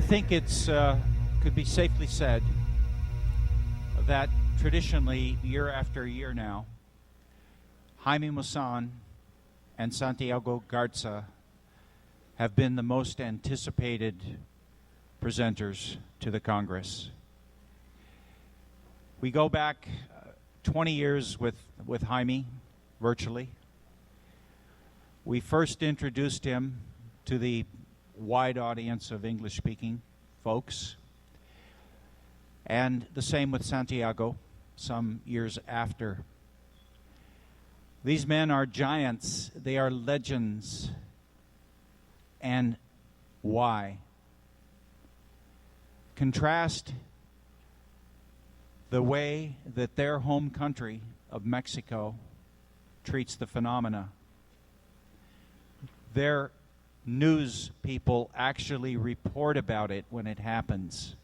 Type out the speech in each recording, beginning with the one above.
think it's could be safely said that traditionally, year after year now, Jaime Maussan and Santiago Garza have been the most anticipated presenters to the Congress. We go back 20 years with Jaime, virtually. We first introduced him to the wide audience of English-speaking folks, and the same with Santiago some years after. These men are giants, they are legends. And why? Contrast the way that their home country of Mexico treats the phenomena. Their news people actually report about it when it happens.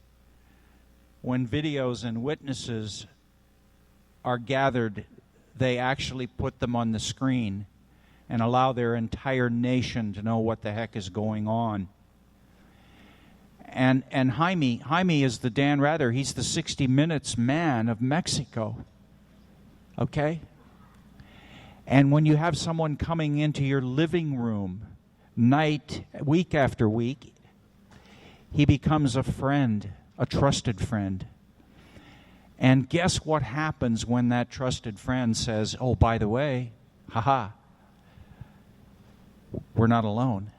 When videos and witnesses are gathered, they actually put them on the screen and allow their entire nation to know what the heck is going on. And Jaime is the Dan Rather. He's the 60 Minutes man of Mexico. Okay? And when you have someone coming into your living room night, week after week, he becomes a friend, a trusted friend. And guess what happens when that trusted friend says, oh, by the way, haha, we're not alone,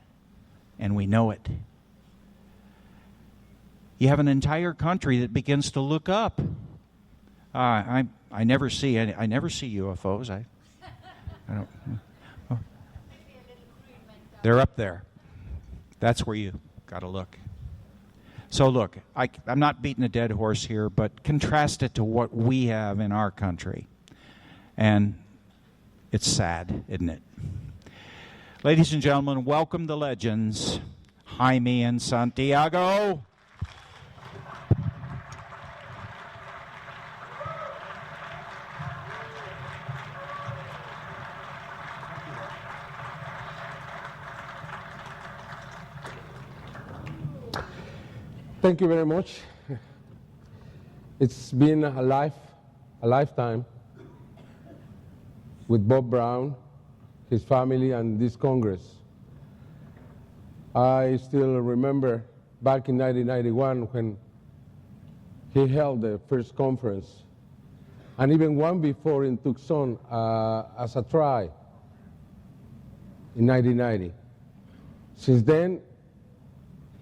and we know it. You have an entire country that begins to look up. I never see UFOs. I don't. Oh. They're up there. That's where you got to look. So look, I'm not beating a dead horse here, but contrast it to what we have in our country, and it's sad, isn't it? Ladies and gentlemen, welcome the legends, Jaime and Santiago. Thank you very much. It's been a lifetime with Bob Brown, his family, and this Congress. I still remember back in 1991 when he held the first conference, and even one before in Tucson as a try in 1990. Since then,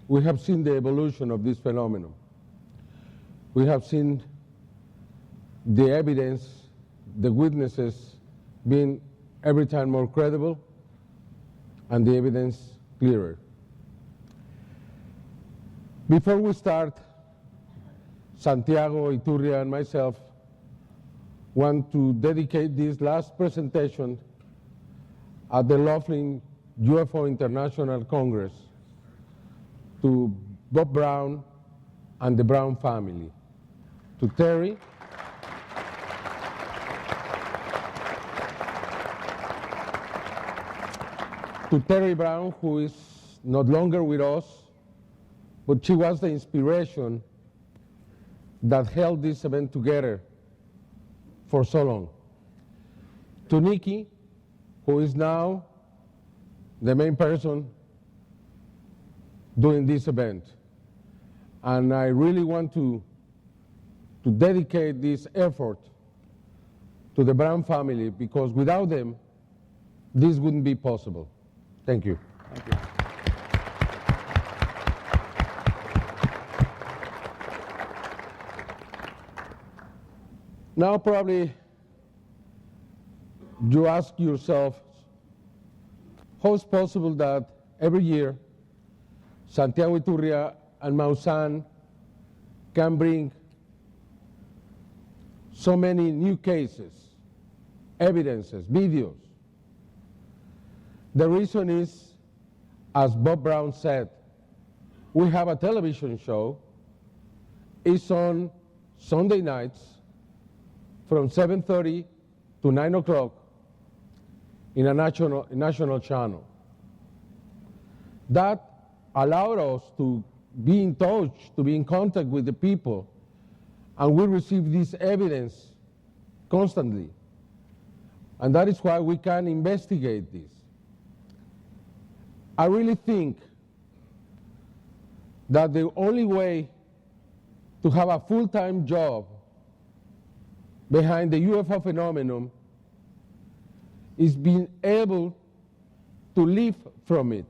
we have seen the evolution of this phenomenon. We have seen the evidence, the witnesses being every time more credible, and the evidence clearer. Before we start, Santiago, Iturria, and myself want to dedicate this last presentation at the Laughlin UFO International Congress to Bob Brown and the Brown family, to Terry, Brown, who is not longer with us, but she was the inspiration that held this event together for so long. To Nikki, who is now the main person doing this event. And I really want to dedicate this effort to the Brown family, because without them, this wouldn't be possible. Thank you. Thank you. Now probably you ask yourself, how is it possible that every year Santiago Iturria and Maussan can bring so many new cases, evidences, videos? The reason is, as Bob Brown said, we have a television show. It's on Sunday nights from 7:30 to 9 o'clock in a national channel. That allowed us to be in touch, to be in contact with the people, and we receive this evidence constantly. And that is why we can investigate this. I really think that the only way to have a full-time job behind the UFO phenomenon is being able to live from it.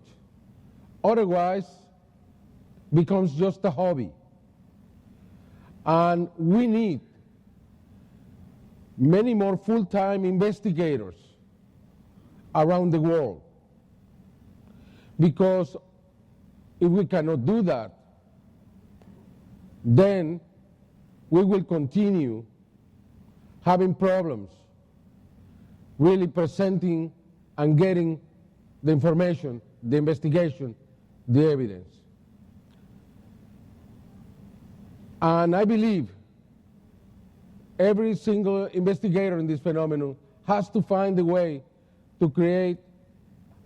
Otherwise, it becomes just a hobby. And we need many more full-time investigators around the world. Because if we cannot do that, then we will continue having problems really presenting and getting the information, the investigation, the evidence. And I believe every single investigator in this phenomenon has to find a way to create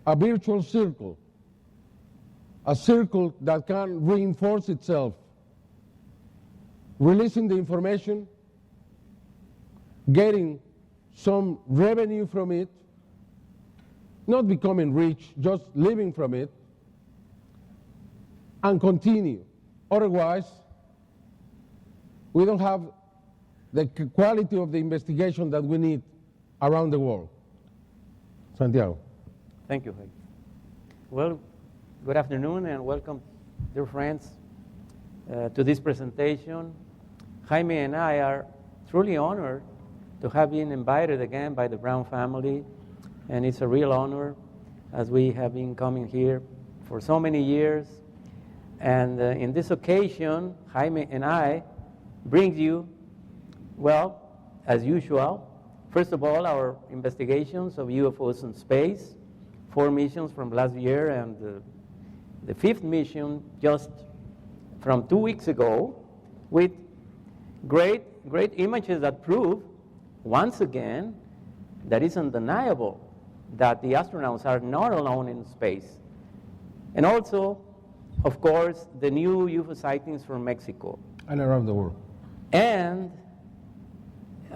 a virtual circle, a circle that can reinforce itself, releasing the information, getting some revenue from it, not becoming rich, just living from it, and continue. Otherwise, we don't have the quality of the investigation that we need around the world. Santiago. Thank you, Jaime. Well, good afternoon and welcome, dear friends, to this presentation. Jaime and I are truly honored to have been invited again by the Brown family, and it's a real honor as we have been coming here for so many years. And in this occasion, Jaime and I bring you, well, as usual, first of all, our investigations of UFOs in space, 4 missions from last year, and the 5th mission just from 2 weeks ago, with great images that prove, once again, that it's undeniable that the astronauts are not alone in space. And also, of course, the new UFO sightings from Mexico. And around the world. And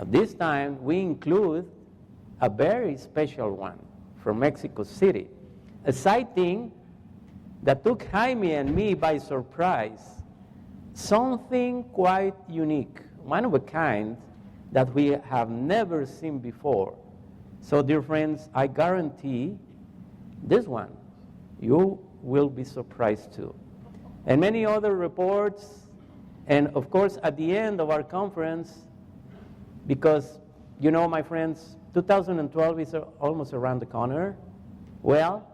this time we include a very special one from Mexico City, a sighting that took Jaime and me by surprise, something quite unique, one of a kind that we have never seen before. So, dear friends, I guarantee this one, you will be surprised too. And many other reports, and of course, at the end of our conference, because, you know, my friends, 2012 is almost around the corner, well,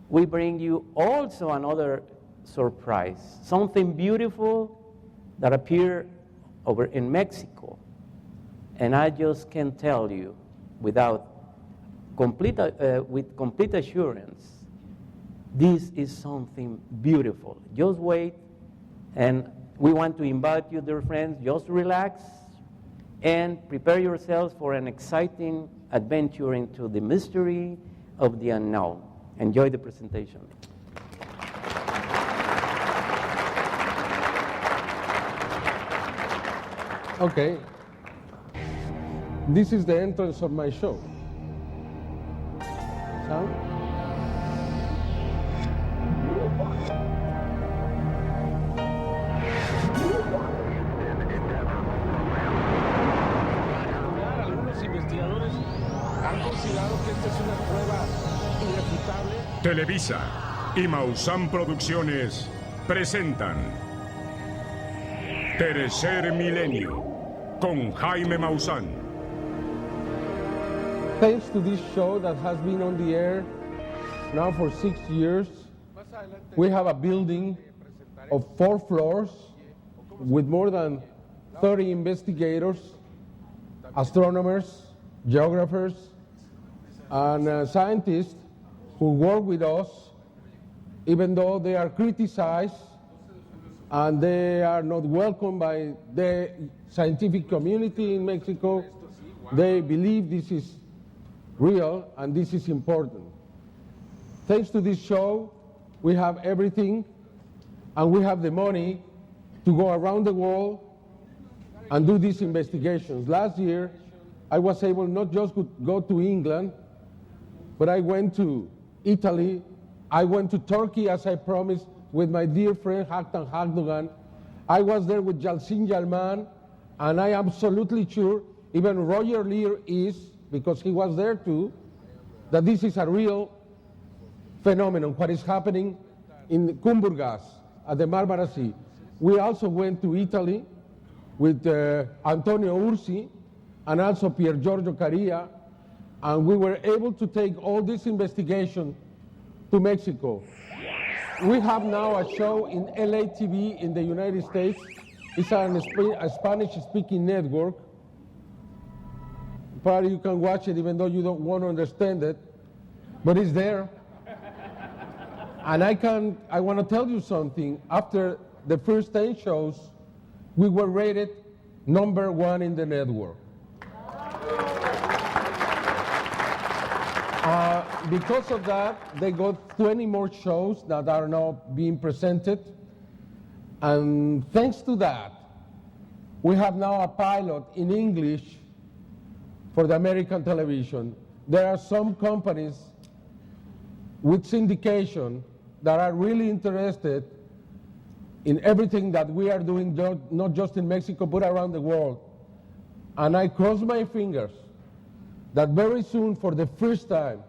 we bring you also another surprise, something beautiful that appeared over in Mexico. And I just can tell you with complete assurance, this is something beautiful. Just wait, and we want to invite you, dear friends, just relax and prepare yourselves for an exciting adventure into the mystery of the unknown. Enjoy the presentation. Okay. This is the entrance of my show. Sound? Algunos investigadores han considerado que esta es una prueba irrefutable. Televisa y Maussan Producciones presentan Tercer Milenio con Jaime Maussan. Thanks to this show that has been on the air now for 6 years, we have a building of 4 floors with more than 30 investigators, astronomers, geographers, and scientists who work with us, even though they are criticized and they are not welcomed by the scientific community in Mexico. They believe this is real and this is important. Thanks to this show, we have everything, and we have the money to go around the world and do these investigations. Last year, I was able not just to go to England, but I went to Italy, I went to Turkey, as I promised, with my dear friend Haktan Hakdogan. I was there with Yalcin Yalman, and I am absolutely sure, even Roger Lear is, because he was there too, that this is a real phenomenon, what is happening in Kumburgas at the Marmara Sea. We also went to Italy with Antonio Ursi and also Pier Giorgio Caria, and we were able to take all this investigation to Mexico. We have now a show in LA TV in the United States. It's a Spanish-speaking network. Probably you can watch it even though you don't want to understand it, but it's there. And I want to tell you something. After the first 10 shows, we were rated #1 in the network. Because of that, they got 20 more shows that are now being presented. And thanks to that, we have now a pilot in English for the American television. There are some companies with syndication that are really interested in everything that we are doing, not just in Mexico, but around the world. And I cross my fingers that very soon, for the first time,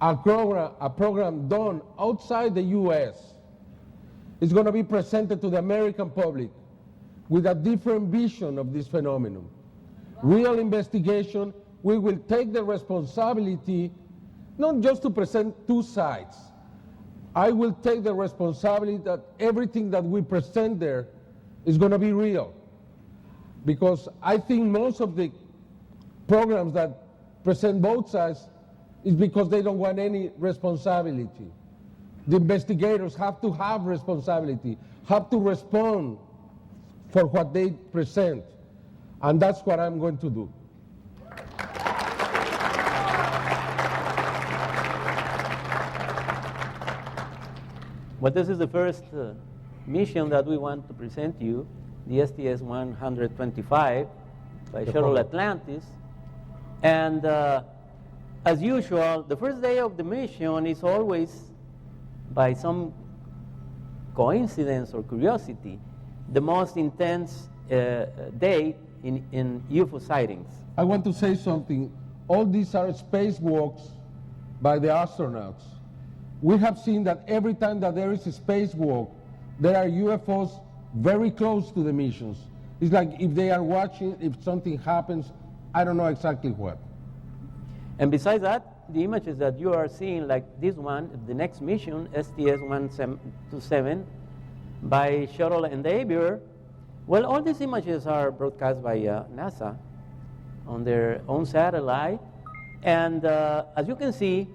a program done outside the U.S. is going to be presented to the American public with a different vision of this phenomenon. Real investigation. We will take the responsibility not just to present two sides. I will take the responsibility that everything that we present there is going to be real. Because I think most of the programs that present both sides is because they don't want any responsibility. The investigators have to have responsibility, have to respond for what they present. And that's what I'm going to do. Well, this is the first mission that we want to present to you, the STS-125 by Shuttle Atlantis. And as usual, the first day of the mission is always, by some coincidence or curiosity, the most intense day in UFO sightings. I want to say something. All these are spacewalks by the astronauts. We have seen that every time that there is a spacewalk, there are UFOs very close to the missions. It's like if they are watching, if something happens, I don't know exactly what. And besides that, the images that you are seeing, like this one, the next mission, STS-127, by Shuttle Endeavour, well, all these images are broadcast by NASA on their own satellite. And as you can see,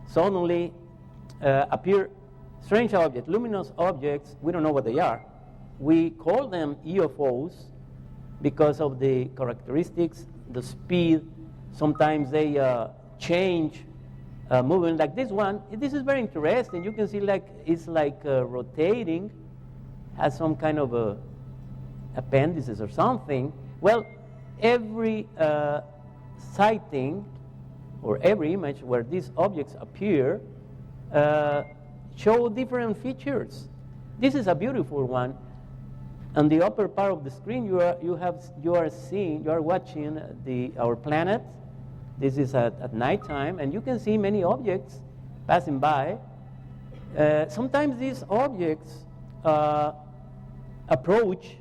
suddenly appear strange objects, luminous objects. We don't know what they are. We call them UFOs because of the characteristics, the speed. Sometimes they change movement. Like this one, this is very interesting. You can see it's like rotating, has some kind of appendices or something. Well, every sighting or every image where these objects appear show different features. This is a beautiful one. On the upper part of the screen, you are watching our planet. This is at nighttime, and you can see many objects passing by. Sometimes these objects approach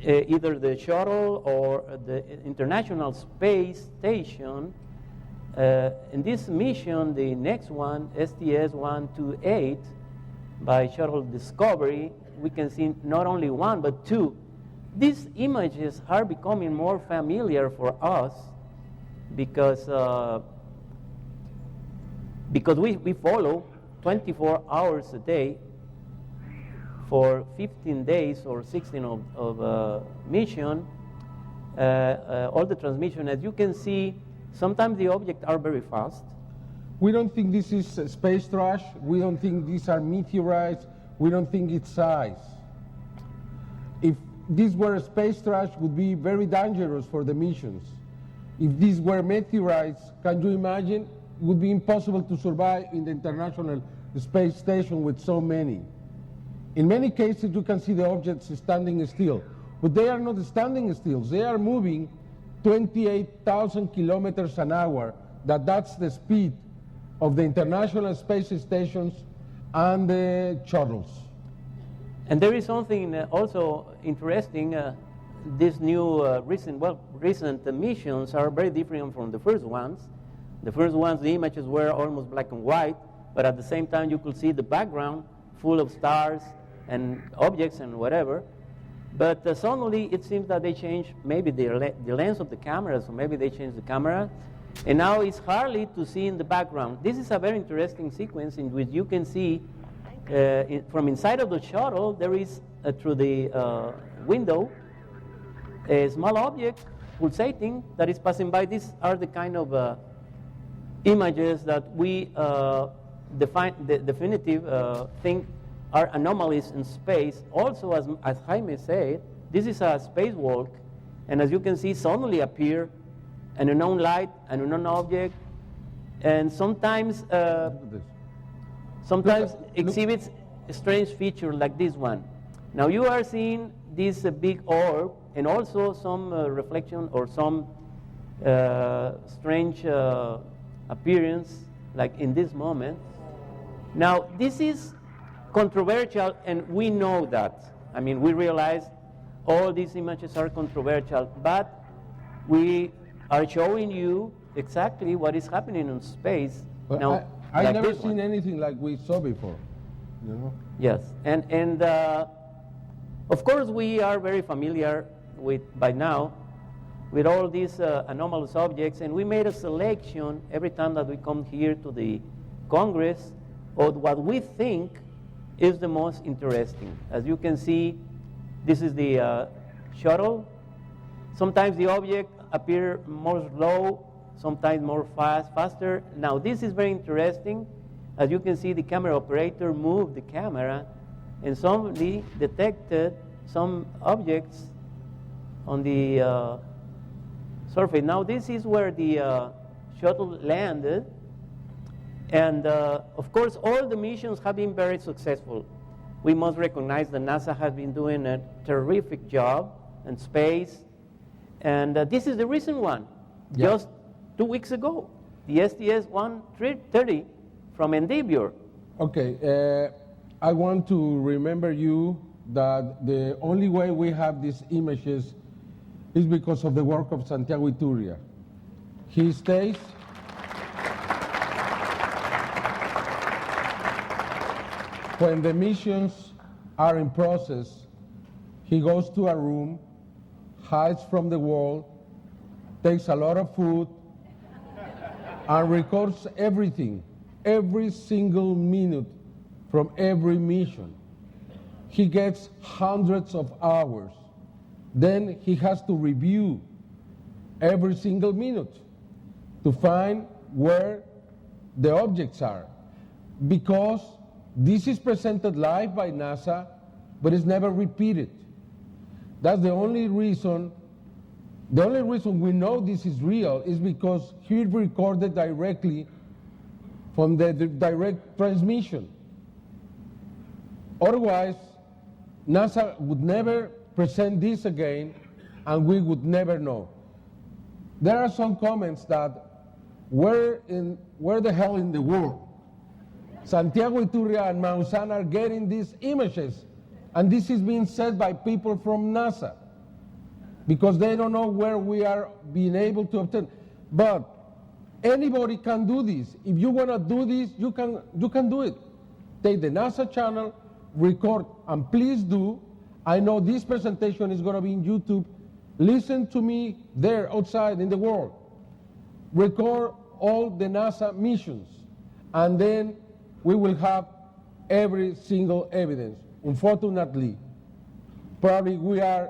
either the shuttle or the International Space Station. In this mission, the next one, STS-128, by Shuttle Discovery, we can see not only one, but two. These images are becoming more familiar for us because we follow 24 hours a day for 15 days or 16 of mission, all the transmission. As you can see, sometimes the objects are very fast. We don't think this is space trash. We don't think these are meteorites. we don't think its size. If this were space trash, it would be very dangerous for the missions. If these were meteorites, can you imagine? It would be impossible to survive in the International Space Station with so many. In many cases, you can see the objects standing still, but they are not standing still. They are moving 28,000 kilometers an hour. That's the speed of the International Space Stations and the shuttles. And there is something also interesting. These new recent missions are very different from the first ones. The first ones, the images were almost black and white, but at the same time you could see the background full of stars and objects and whatever. But suddenly it seems that they changed maybe the lens of the camera, so maybe they changed the camera. And now it's hardly to see in the background. This is a very interesting sequence in which you can see from inside of the shuttle, there is, through the window, a small object pulsating that is passing by. These are the kind of images that we definitive think are anomalies in space. Also, as Jaime said, this is a spacewalk, and as you can see, suddenly appear an unknown light, an unknown object, and sometimes exhibits a strange feature like this one. Now you are seeing this big orb, and also some reflection or some strange appearance, like in this moment. Now this is controversial, and we know that. I mean, we realize all these images are controversial, but we are showing you exactly what is happening in space. But now, I've like never this seen one. anything like we saw before, you know? Yes, and of course we are very familiar with, by now, with all these anomalous objects, and we made a selection every time that we come here to the Congress of what we think is the most interesting. As you can see, this is the shuttle. Sometimes the object appear more slow, sometimes more faster. Now this is very interesting. As you can see, the camera operator moved the camera and somebody detected some objects on the surface. Now this is where the shuttle landed, and of course all the missions have been very successful. We must recognize that NASA has been doing a terrific job in space, and this is the recent one. Yeah. Just 2 weeks ago, the STS-130 from Endeavour. Okay, I want to remember you that the only way we have these images is because of the work of Santiago Iturria. He stays when the missions are in process. He goes to a room, hides from the wall, takes a lot of food, and records everything, every single minute from every mission. He gets hundreds of hours. Then he has to review every single minute to find where the objects are. Because this is presented live by NASA, but it's never repeated. That's the only reason. The only reason we know this is real is because he recorded directly from the direct transmission. Otherwise, NASA would never present this again, and we would never know. There are some comments that where the hell in the world Santiago Iturria and Maussan are getting these images, and this is being said by people from NASA because they don't know where we are being able to obtain. But anybody can do this. If you want to do this, you can do it. Take the NASA channel, record, and please do. I know this presentation is going to be in YouTube. Listen to me there outside in the world. Record all the NASA missions, and then we will have every single evidence. Unfortunately, probably we are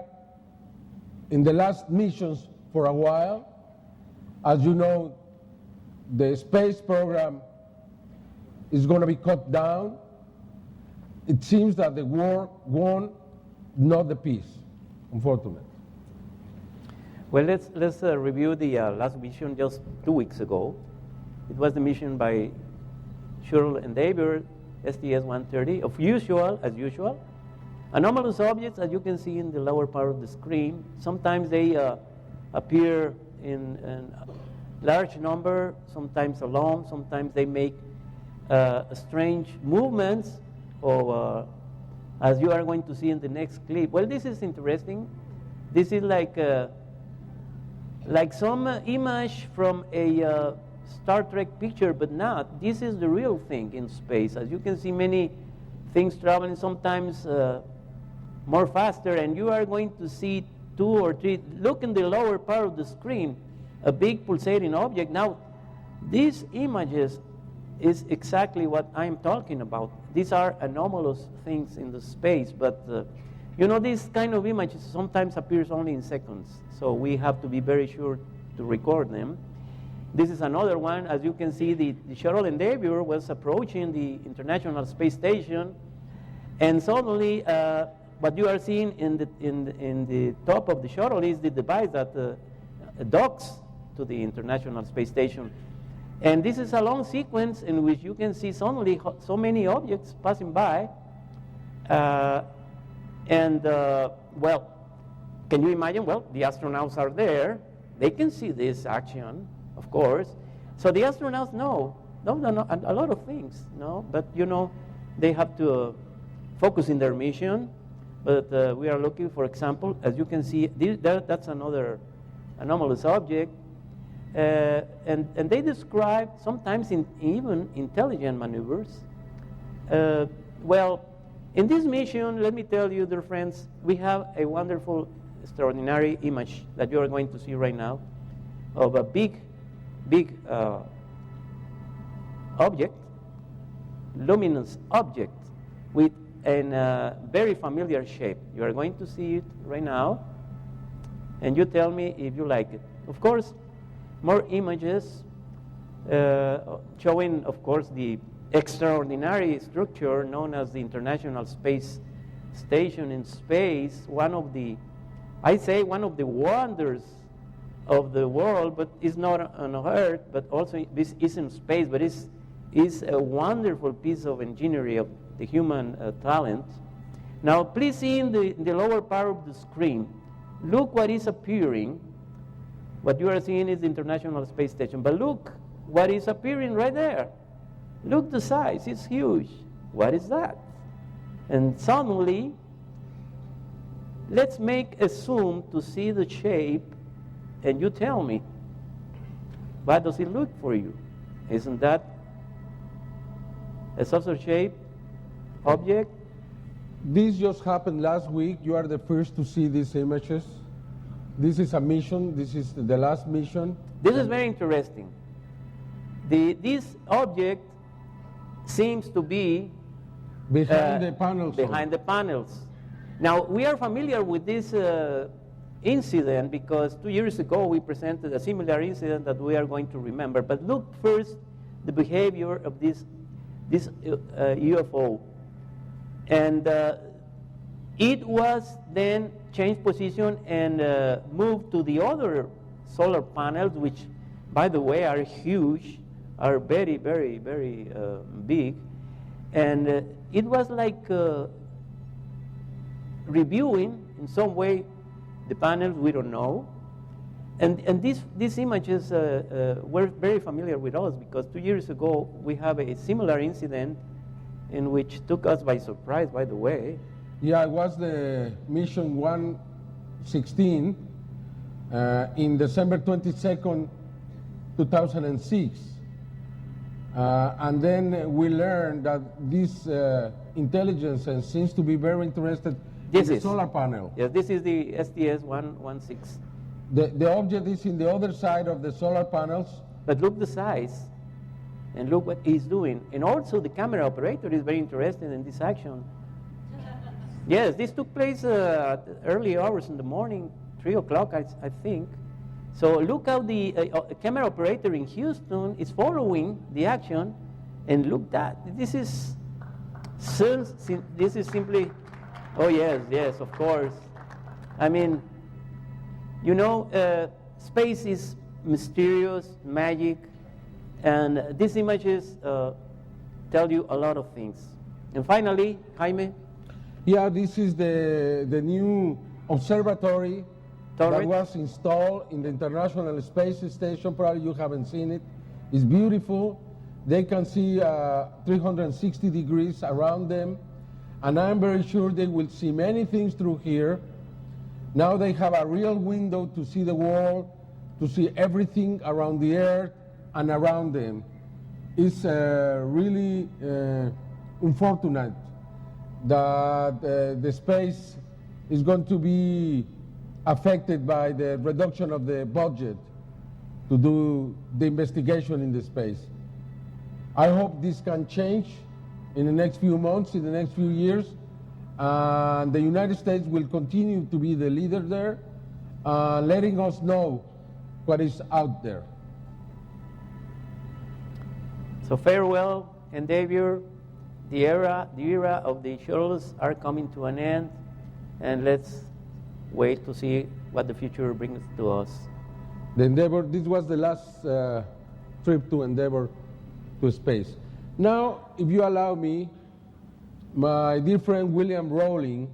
in the last missions for a while. As you know, the space program is going to be cut down. it seems that the war won, not the peace, unfortunately. Well, let's review the last mission just 2 weeks ago. It was the mission by Shuttle Endeavour, STS-130, as usual. Anomalous objects, as you can see in the lower part of the screen, sometimes they appear in a large number, sometimes alone, sometimes they make strange movements, or as you are going to see in the next clip. Well, this is interesting. This is like some image from a Star Trek picture, but not. This is the real thing in space. As you can see, many things traveling, sometimes more faster, and you are going to see 2 or 3. Look in the lower part of the screen, a big pulsating object. Now, these images is exactly what I'm talking about. These are anomalous things in the space, but you know, this kind of images sometimes appears only in seconds, so we have to be very sure to record them. This is another one. As you can see, the Shuttle Endeavour was approaching the International Space Station, and suddenly what you are seeing in the top of the shuttle is the device that docks to the International Space Station. And this is a long sequence in which you can see suddenly so many objects passing by. Well, can you imagine? Well, the astronauts are there. They can see this action, of course. So the astronauts know a lot of things, no? But, you know, they have to focus in their mission. But we are looking, for example, as you can see, that's another anomalous object. And they describe sometimes even intelligent maneuvers. Well, in this mission, let me tell you, dear friends, we have a wonderful, extraordinary image that you are going to see right now of a big object, luminous object with a very familiar shape. You are going to see it right now, and you tell me if you like it. Of course, more images showing, of course, the extraordinary structure known as the International Space Station in space, one of the wonders of the world, but it's not on Earth, but also this is in space, but it's a wonderful piece of engineering of the human talent. Now, please see in the lower part of the screen, look what is appearing. What you are seeing is the International Space Station, but look what is appearing right there. Look the size, it's huge. What is that? And suddenly, let's make a zoom to see the shape, and you tell me, what does it look for you? Isn't that a saucer-shaped object? This just happened last week. You are the first to see these images. This is a mission. This is the last mission. This is very interesting. This object seems to be behind the panels. Behind the panels. Now, we are familiar with this incident because 2 years ago we presented a similar incident that we are going to remember. But look first the behavior of this UFO. And it was then changed position and moved to the other solar panels, which, by the way, are huge, are very, very, very big. And it was like reviewing, in some way, the panels, we don't know. And these images were very familiar with us because 2 years ago we have a similar incident in which took us by surprise, by the way. Yeah, it was the mission 116 in December 22nd, 2006. And then we learned that this intelligence seems to be very interested in the solar panel. Yes, this is the STS-116. The object is in the other side of the solar panels. But look the size, and look what he's doing. And also the camera operator is very interested in this action. Yes, this took place at early hours in the morning, 3 o'clock, I think. So look how the camera operator in Houston is following the action, and look that. This is This is simply, oh yes, of course. I mean, you know, space is mysterious, magic, and these images tell you a lot of things. And finally, Jaime? Yeah, this is the new observatory that was installed in the International Space Station. Probably you haven't seen it. It's beautiful. They can see 360 degrees around them, and I'm very sure they will see many things through here. Now they have a real window to see the world, to see everything around the Earth and around them. It's really unfortunate that the space is going to be affected by the reduction of the budget to do the investigation in the space. I hope this can change in the next few months, in the next few years, and the United States will continue to be the leader there, letting us know what is out there. So farewell, endeavor. The era of the shuttles are coming to an end, and let's wait to see what the future brings to us. The Endeavor, this was the last trip to Endeavor to space. Now, if you allow me, my dear friend William Rowling,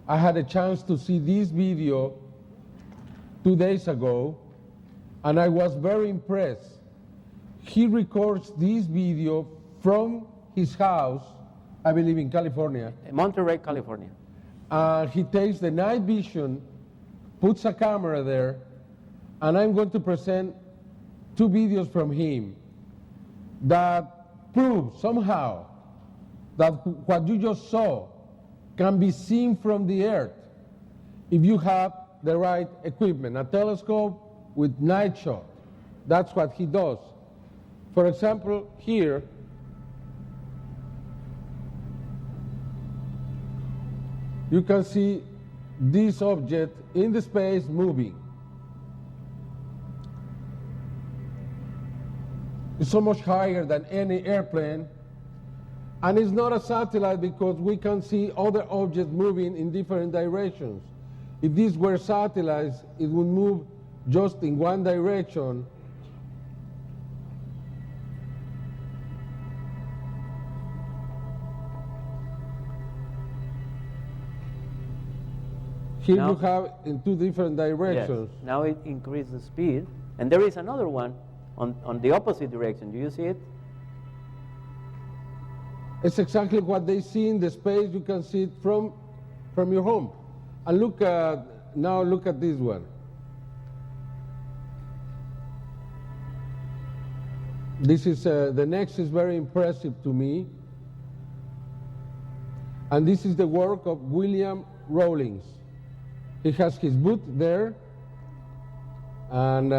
I had a chance to see this video 2 days ago, and I was very impressed. He records this video from his house, I believe in California. Monterey, California. He takes the night vision, puts a camera there, and I'm going to present 2 videos from him that prove somehow that what you just saw can be seen from the Earth if you have the right equipment. A telescope with night shot. That's what he does. For example, here, you can see this object in the space moving. It's so much higher than any airplane, and it's not a satellite because we can see other objects moving in different directions. If these were satellites, it would move just in one direction. Here you have in 2 different directions. Yes. Now it increases the speed, and there is another one on the opposite direction. Do you see it? It's exactly what they see in the space. You can see it from your home. And look at this one. This is the next is very impressive to me, and this is the work of William Rawlings. He has his booth there, and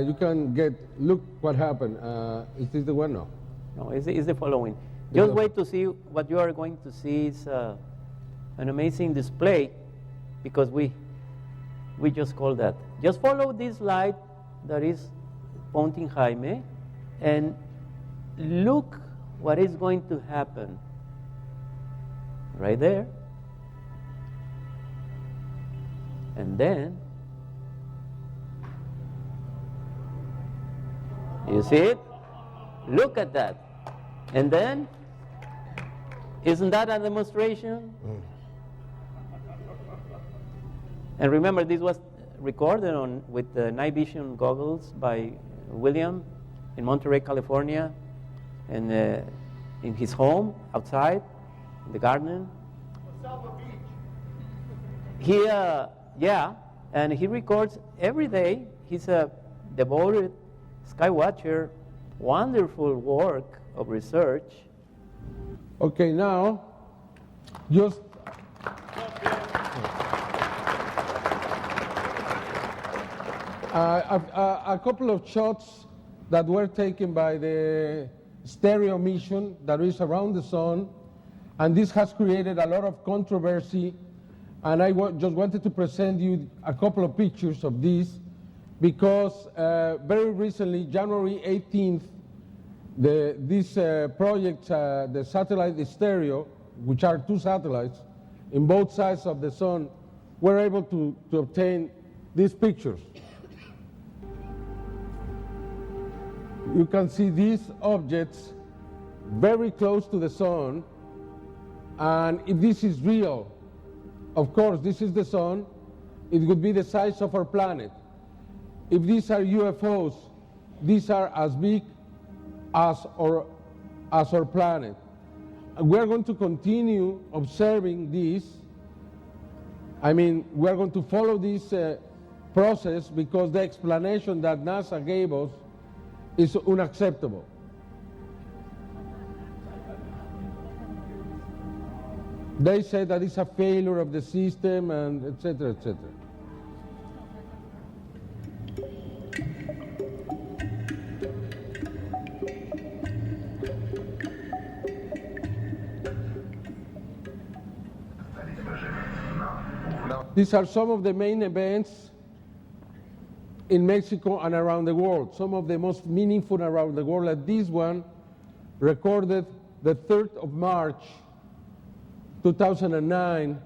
you can look what happened. Is this the one? No, it's the following. Just wait to see what you are going to see. Is an amazing display, because we just call that. Just follow this light that is pointing Jaime, and look what is going to happen right there. And then, you see it? Look at that. And then, isn't that a demonstration? And remember, this was recorded with the night vision goggles by William in Monterey, California, and in his home, outside, in the garden. And he records every day. He's a devoted sky watcher. Wonderful work of research. Okay, now, just a couple of shots that were taken by the stereo mission that is around the sun, and this has created a lot of controversy. And I just wanted to present you a couple of pictures of this, because very recently, January 18th, These projects, the satellite stereo, which are 2 satellites in both sides of the sun, were able to obtain these pictures. You can see these objects very close to the sun, and if this is real, of course, this is the sun, it would be the size of our planet. If these are UFOs, these are as big as our planet. And we're going to continue observing this. I mean, we're going to follow this process because the explanation that NASA gave us is unacceptable. They say that it's a failure of the system and et cetera, et cetera. These are some of the main events in Mexico and around the world, some of the most meaningful around the world, like this one, recorded the 3rd of March, 2009,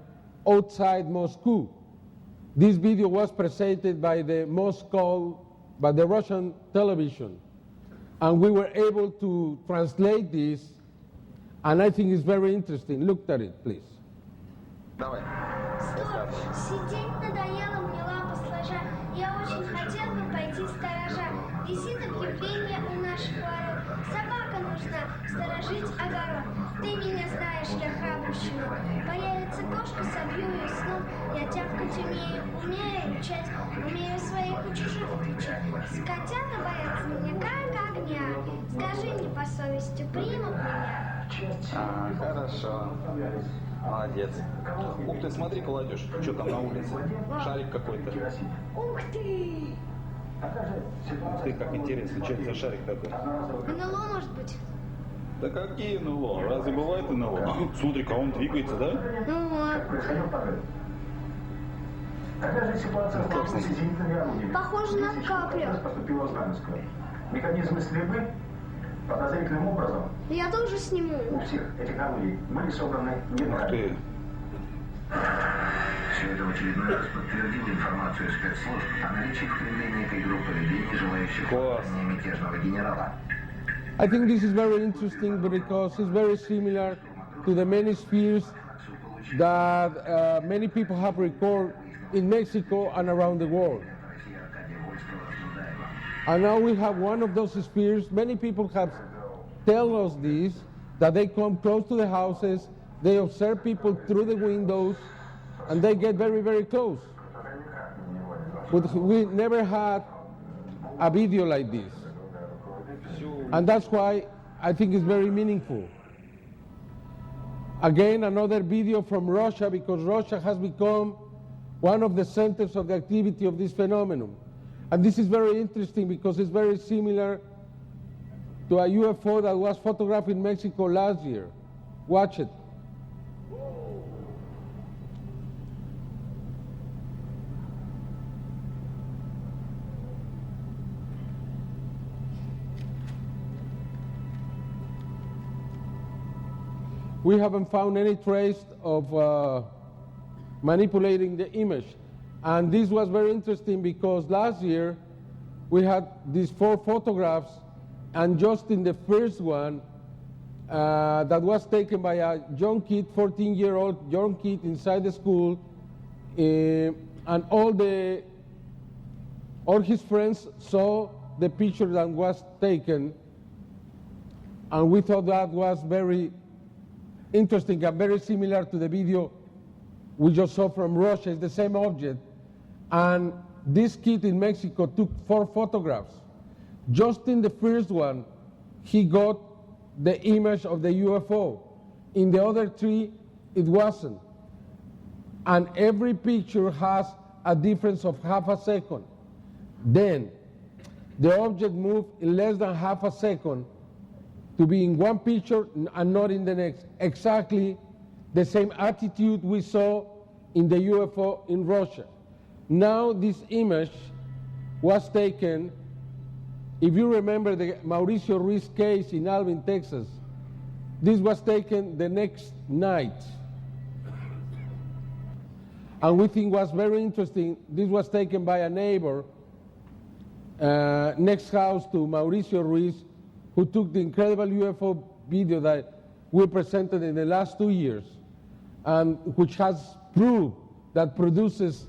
outside Moscow. This video was presented by the Russian television, and we were able to translate this, and I think it's very interesting. Look at it, please. Сидеть надоело мне, лапа сложа. Я очень хотел бы пойти сторожа. Висит объявление у наших ворот. Собака нужна, сторожить огород. Ты меня знаешь, я храбрый щенок. Появится кошка, собью ее с ног. Я тявкать умею, умею рычать. Умею своих у чужих кричать. Котята боятся меня как огня. Скажи мне по совести, примут меня? Хорошо. Молодец. Ух ты, смотри, молодежь, что там на улице? Шарик какой-то. Ух ты! Ух ты, как интересно, что это за шарик такой? НЛО, может быть? Да какие НЛО? Разве бывает НЛО? Смотри-ка, он двигается, да? Ну вот. Похоже на каплю. Механизмы стрельбы подозрительным образом. Я тоже сниму. У всех этих орудий были собраны Ух ты. Все это в очередной раз подтвердило информацию спецслужб о наличии в Кремле некой группы людей, желающих создания мятежного генерала. I think this is very interesting because it's very similar to the many spheres that many people have recorded in Mexico and around the world. And now we have one of those spheres. Many people have told us this, that they come close to the houses, they observe people through the windows, and they get very, very close. But we never had a video like this. And that's why I think it's very meaningful. Again, another video from Russia, because Russia has become one of the centers of the activity of this phenomenon. And this is very interesting because it's very similar to a UFO that was photographed in Mexico last year. Watch it. We haven't found any trace of manipulating the image. And this was very interesting because last year we had these 4 photographs, and just in the first one that was taken by a young kid, 14-year-old young kid inside the school, and all his friends saw the picture that was taken, and we thought that was very interesting and very similar to the video we just saw from Russia. It's the same object. And this kid in Mexico took 4 photographs. Just in the first one, he got the image of the UFO. In the other 3, it wasn't. And every picture has a difference of half a second. Then, the object moved in less than half a second to be in one picture and not in the next. Exactly the same attitude we saw in the UFO in Russia. Now this image was taken if you remember the Mauricio Ruiz case in Alvin, Texas, this was taken the next night. And we think was very interesting, this was taken by a neighbor next house to Mauricio Ruiz, who took the incredible UFO video that we presented in the last 2 years, and which has proof that produces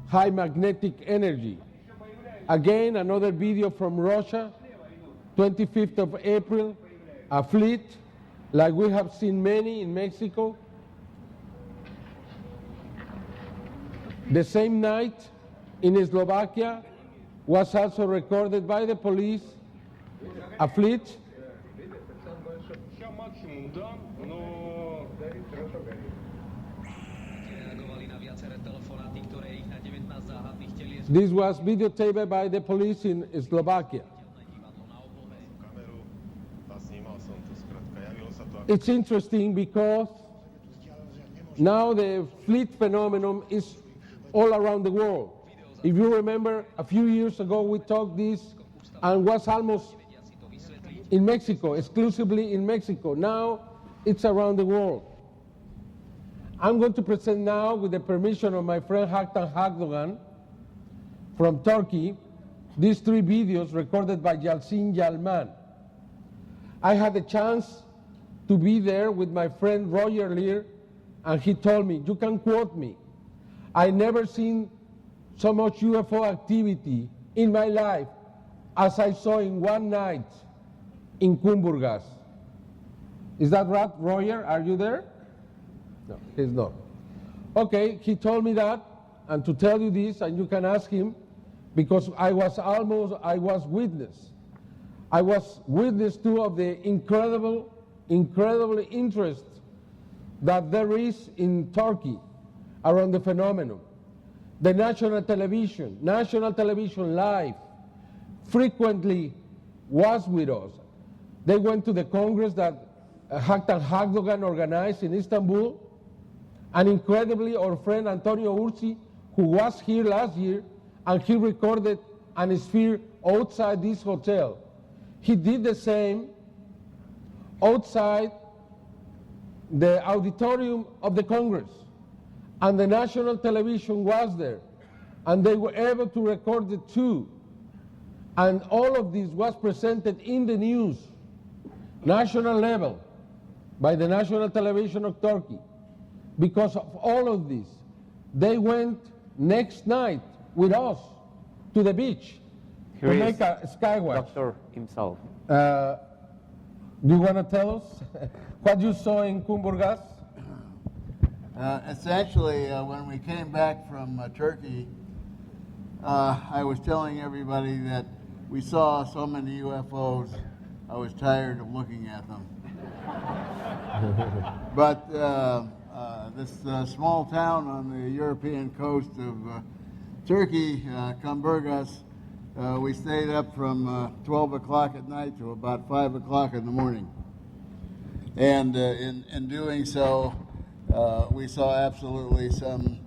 high magnetic energy. Again, another video from Russia, 25th of April, a fleet, like we have seen many in Mexico. The same night in Slovakia was also recorded by the police, a fleet. This was videotaped by the police in Slovakia. It's interesting because now the fleet phenomenon is all around the world. If you remember, a few years ago we talked this and was almost in Mexico, exclusively in Mexico. Now it's around the world. I'm going to present now, with the permission of my friend Haktan Hakdogan from Turkey, these 3 videos recorded by Yalcin Yalman. I had the chance to be there with my friend Roger Lear, and he told me, you can quote me, I never seen so much UFO activity in my life as I saw in one night in Kumburgas. Is that right, Roger? Are you there? No, he's not. Okay, he told me that, and to tell you this, and you can ask him, because I was witness. I was witness to of the incredible interest that there is in Turkey around the phenomenon. The national television live, frequently was with us. They went to the Congress that Haktan Hakdogan organized in Istanbul, and incredibly our friend Antonio Ursi, who was here last year, and he recorded an sphere outside this hotel. He did the same outside the auditorium of the Congress, and the national television was there, and they were able to record it too. And all of this was presented in the news, national level, by the national television of Turkey. Because of all of this, they went next night with us to the beach Here to is make a skywatch. Doctor himself. Do you want to tell us what you saw in Kumburgas? Essentially, when we came back from Turkey, I was telling everybody that we saw so many UFOs, I was tired of looking at them. But this small town on the European coast of Turkey, Kumburgas, we stayed up from 12 o'clock at night to about 5 o'clock in the morning. And in doing so, we saw absolutely some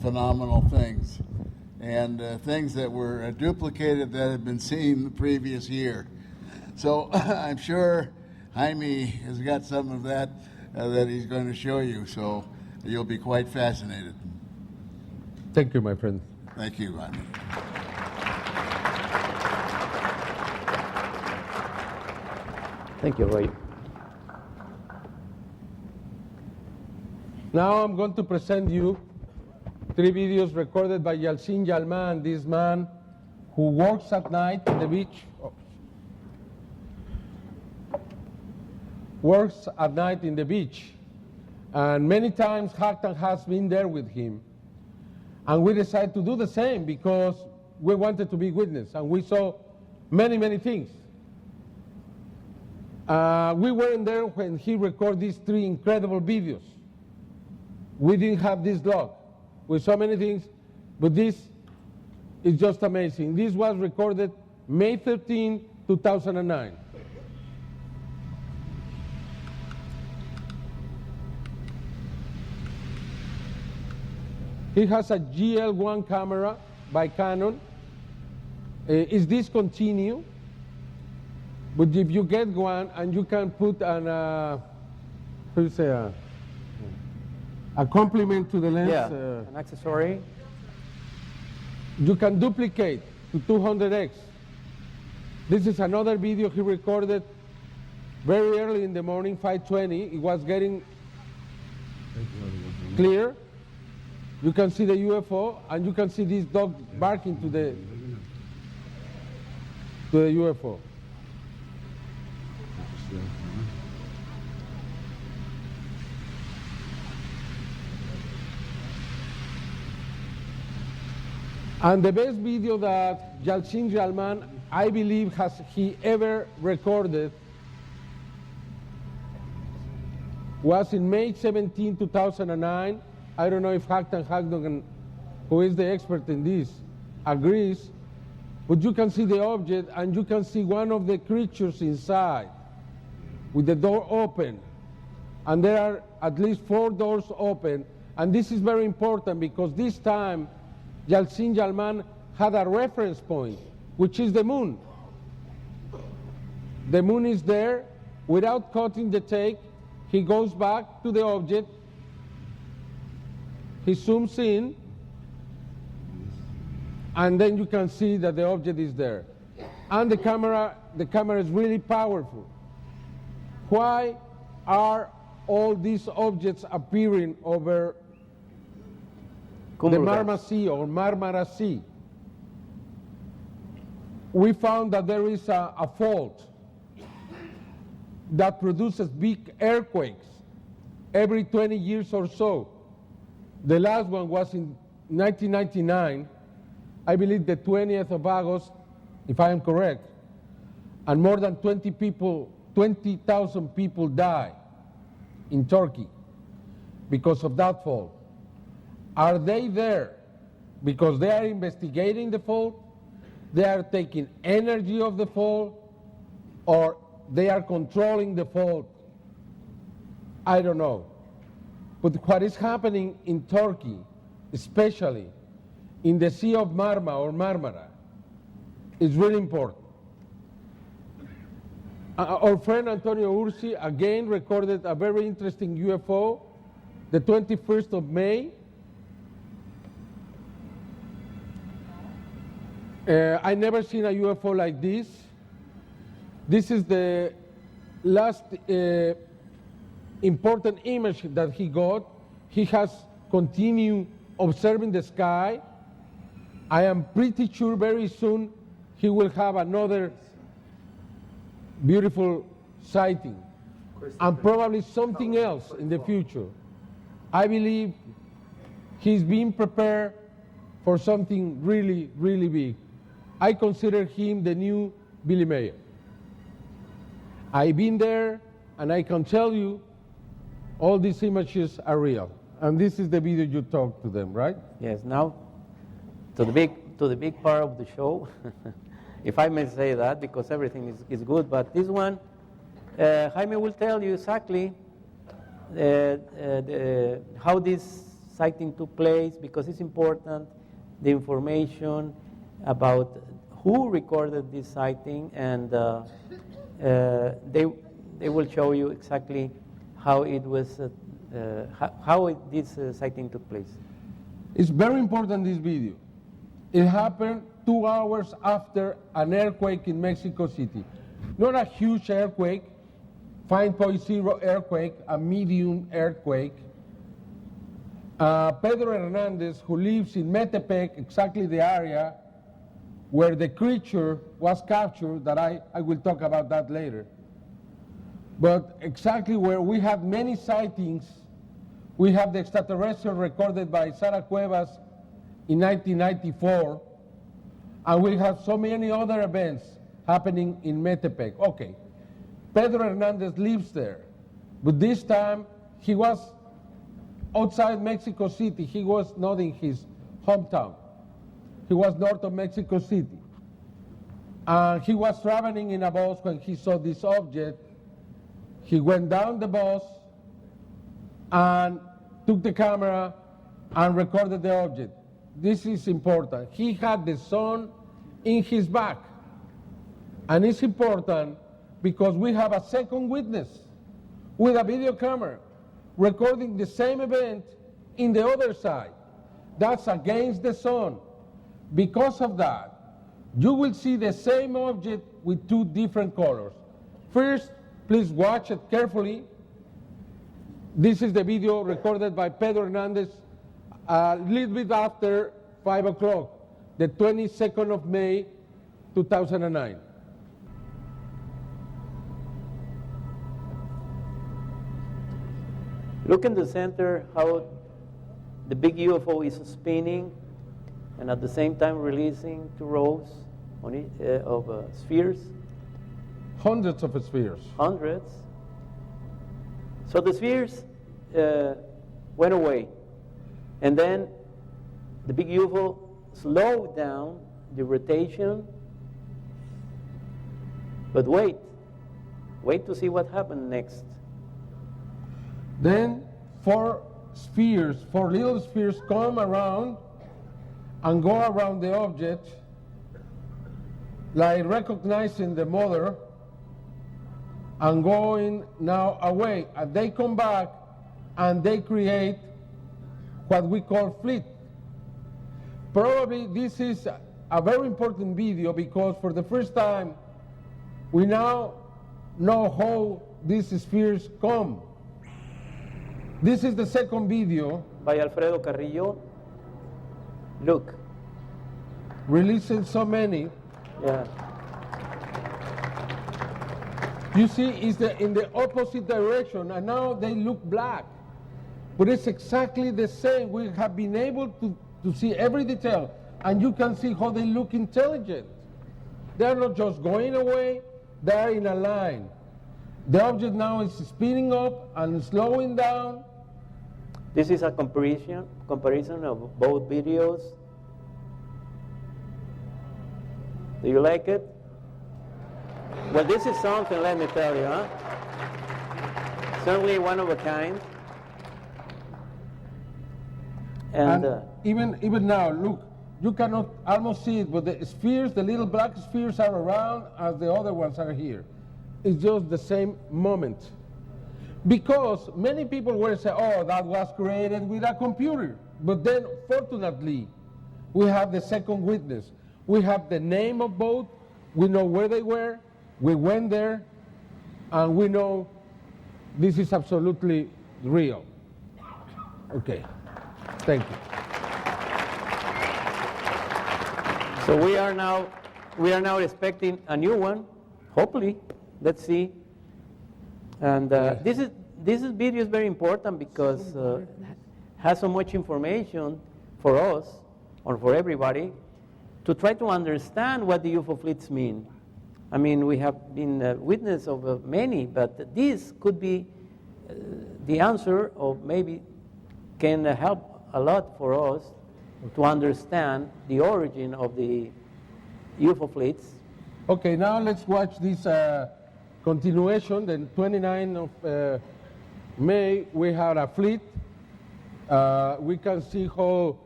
phenomenal things, and things that were duplicated that had been seen the previous year. So I'm sure Jaime has got some of that that he's going to show you, so you'll be quite fascinated. Thank you, my friend. Thank you, Jaime. Thank you, Roy. Now I'm going to present you 3 videos recorded by Yalcin Yalman, this man who works at night on the beach. Works at night in the beach. And many times Haktan has been there with him. And we decided to do the same because we wanted to be witness, and we saw many, many things. We weren't there when he recorded these 3 incredible videos. We didn't have this log. We saw many things, but this is just amazing. This was recorded May 13, 2009. He has a GL1 camera by Canon. It's discontinued. But if you get one and you can put a complement to the lens, Yeah, an accessory. you can duplicate to 200x. This is another video he recorded very early in the morning, 5:20. It was getting clear. You can see the UFO, and you can see this dog barking to the UFO. And the best video that Yalcin Yalman, I believe, has he ever recorded was in May 17, 2009. I don't know if Haktan Hagdogan, who is the expert in this, agrees, but you can see the object and you can see one of the creatures inside with the door open. And there are at least 4 doors open. And this is very important because this time Yalcin Yalman had a reference point, which is the moon. The moon is there. Without cutting the take, he goes back to the object, he zooms in, and then you can see that the object is there. And the camera is really powerful. Why are all these objects appearing over the Marmara Sea or Marmara Sea? We found that there is a fault that produces big earthquakes every 20 years or so. The last one was in 1999, I believe the 20th of August, if I am correct, and more than 20,000 people died in Turkey because of that fault. Are they there because they are investigating the fault, they are taking energy of the fault, or they are controlling the fault? I don't know. But what is happening in Turkey, especially in the Sea of Marmara or Marmara, is really important. Our friend Antonio Ursi again recorded a very interesting UFO the 21st of May. I never seen a UFO like this. This is the last important image that he got. He has continued observing the sky. I am pretty sure very soon he will have another beautiful sighting and probably something else in the future. I believe he's being prepared for something really, really big. I consider him the new Billy Mayer. I've been there, and I can tell you all these images are real. And this is the video you talked to them, right? Yes, now to the big part of the show, if I may say that, because everything is good, but this one, Jaime will tell you exactly how this sighting took place, because it's important, the information about who recorded this sighting, and they will show you exactly how it was, this sighting took place. It's very important, this video. It happened 2 hours after an earthquake in Mexico City. Not a huge earthquake, 5.0 earthquake, a medium earthquake. Pedro Hernandez, who lives in Metepec, exactly the area where the creature was captured, that I will talk about that later. But exactly where we have many sightings, we have the extraterrestrial recorded by Sara Cuevas in 1994, and we have so many other events happening in Metepec. Okay, Pedro Hernandez lives there, but this time he was outside Mexico City. He was not in his hometown. He was north of Mexico City. And he was traveling in a bus when he saw this object. He went down the bus and took the camera and recorded the object. This is important. He had the sun in his back. And it's important because we have a second witness with a video camera recording the same event in the other side. That's against the sun. Because of that, you will see the same object with two different colors. First, please watch it carefully. This is the video recorded by Pedro Hernandez a little bit after 5 o'clock, the 22nd of May, 2009. Look in the center how the big UFO is spinning and at the same time releasing two rows on of spheres. Hundreds of spheres. Hundreds. So the spheres went away. And then the big UFO slowed down the rotation. But wait to see what happened next. Then four little spheres come around and go around the object, like recognizing the mother and going now away. And they come back and they create what we call fleet. Probably this is a very important video because for the first time we now know how these spheres come. This is the second video. By Alfredo Carrillo. Look. Releasing so many. Yeah. You see, it's in the opposite direction, and now they look black. But it's exactly the same. We have been able to see every detail, and you can see how they look intelligent. They're not just going away, they're in a line. The object now is spinning up and slowing down. This is a comparison of both videos. Do you like it? Well, this is something, let me tell you, huh? Certainly one of a kind. And even now, look, you cannot almost see it, but the spheres, the little black spheres are around as the other ones are here. It's just the same moment. Because many people will say, oh, that was created with a computer. But then, fortunately, we have the second witness. We have the name of both. We know where they were. We went there. And we know this is absolutely real. Okay. Thank you. So we are now expecting a new one, hopefully. Let's see. And this video is very important because has so much information for us or for everybody to try to understand what the UFO fleets mean. I mean, we have been witness of many, but this could be the answer, or maybe can help a lot for us to understand the origin of the UFO fleets. Okay, now let's watch this continuation. The 29th of May, we had a fleet. We can see how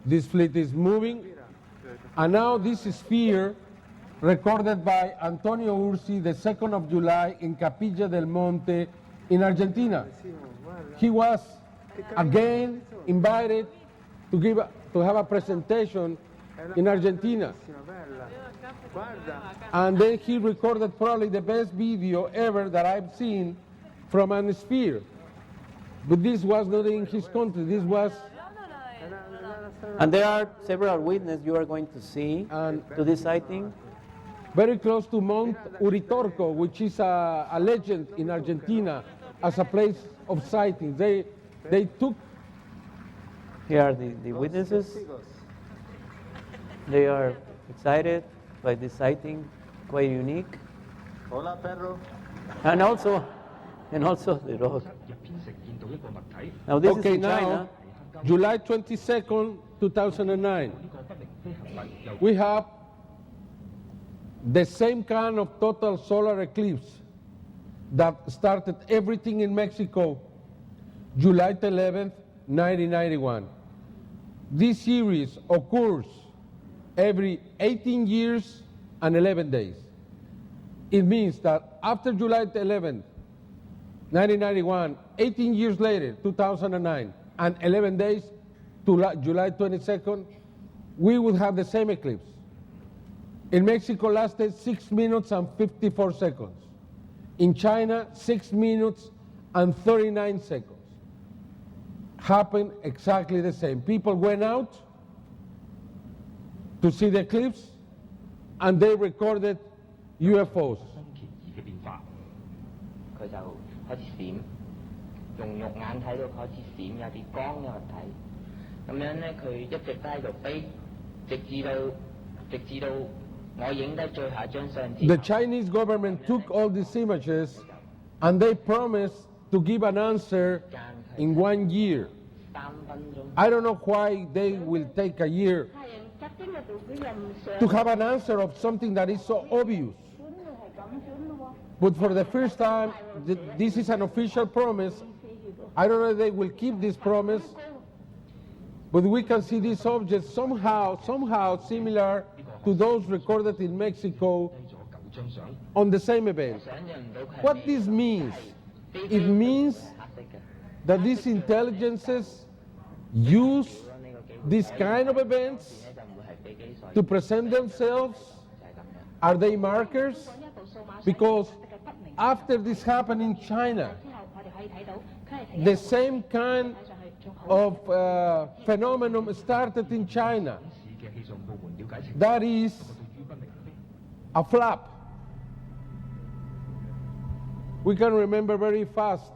this fleet is moving. And now this sphere, recorded by Antonio Ursi, the 2nd of July in Capilla del Monte in Argentina. He was again invited to have a presentation in Argentina. And then he recorded probably the best video ever that I've seen from a sphere. But this was not in his country, this was... And there are several witnesses you are going to see to this sighting. Very close to Mount Uritorco, which is a legend in Argentina as a place of sightings. They took... Here are the witnesses. They are excited by this sighting, quite unique. Hola, perro. And also the dog. Now this is in China. July 22nd, 2009. We have the same kind of total solar eclipse that started everything in Mexico, July 11th, 1991. This series occurs every 18 years and 11 days. It means that after July 11th, 1991, 18 years later, 2009, and 11 days to July 22nd, we would have the same eclipse. In Mexico lasted 6 minutes and 54 seconds. In China, 6 minutes and 39 seconds. Happened exactly the same. People went out to see the eclipse, and they recorded UFOs. 嘅變化，佢就開始閃，用肉眼睇到開始閃，有啲光有睇，咁樣咧佢一直都喺度飛，直至到我影低最後一張相之後。 The Chinese government took all these images, and they promised to give an answer in 1 year. I don't know why they will take a year to have an answer of something that is so obvious. But for the first time, this is an official promise. I don't know if they will keep this promise, but we can see these objects somehow similar to those recorded in Mexico on the same event. What this means? It means that these intelligences use these kind of events to present themselves. Are they markers? Because after this happened in China, the same kind of phenomenon started in China. That is a flap. We can remember very fast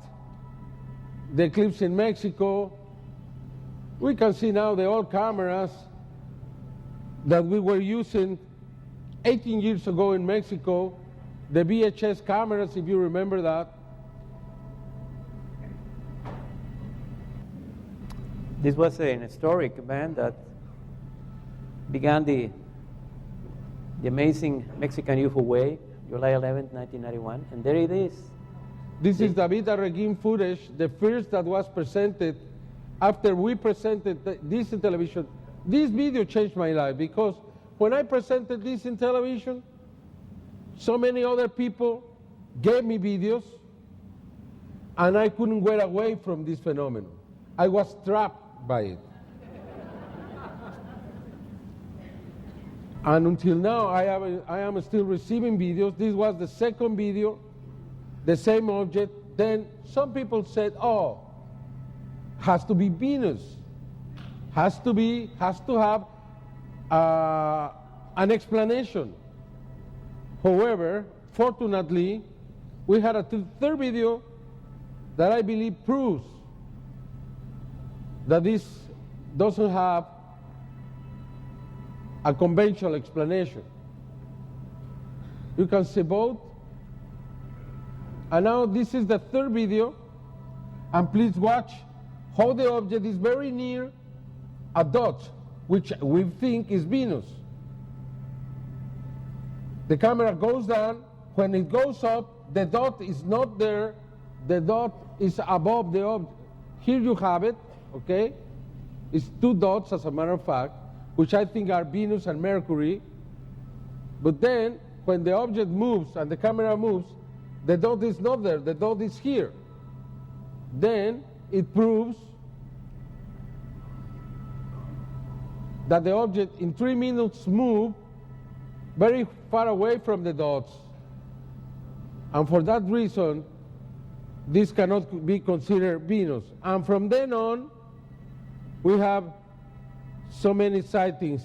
the eclipse in Mexico. We can see now the old cameras that we were using 18 years ago in Mexico, the VHS cameras, if you remember that. This was an historic event that began the amazing Mexican UFO wave, July 11, 1991, and there it is. This is David Arreguin footage, the first that was presented after we presented this in television. This video changed my life because when I presented this in television, so many other people gave me videos, and I couldn't get away from this phenomenon. I was trapped by it. And until now, I am still receiving videos. This was the second video, the same object. Then some people said, oh, has to be Venus. Has to have an explanation. However, fortunately, we had a third video that I believe proves that this doesn't have a conventional explanation. You can see both. And now this is the third video, and please watch how the object is very near a dot, which we think is Venus. The camera goes down. When it goes up, the dot is not there. The dot is above the object. Here you have it, okay? It's two dots, as a matter of fact, which I think are Venus and Mercury. But then, when the object moves and the camera moves, the dot is not there. The dot is here. Then it proves that the object in 3 minutes moved very far away from the dots. And for that reason, this cannot be considered Venus. And from then on, we have so many sightings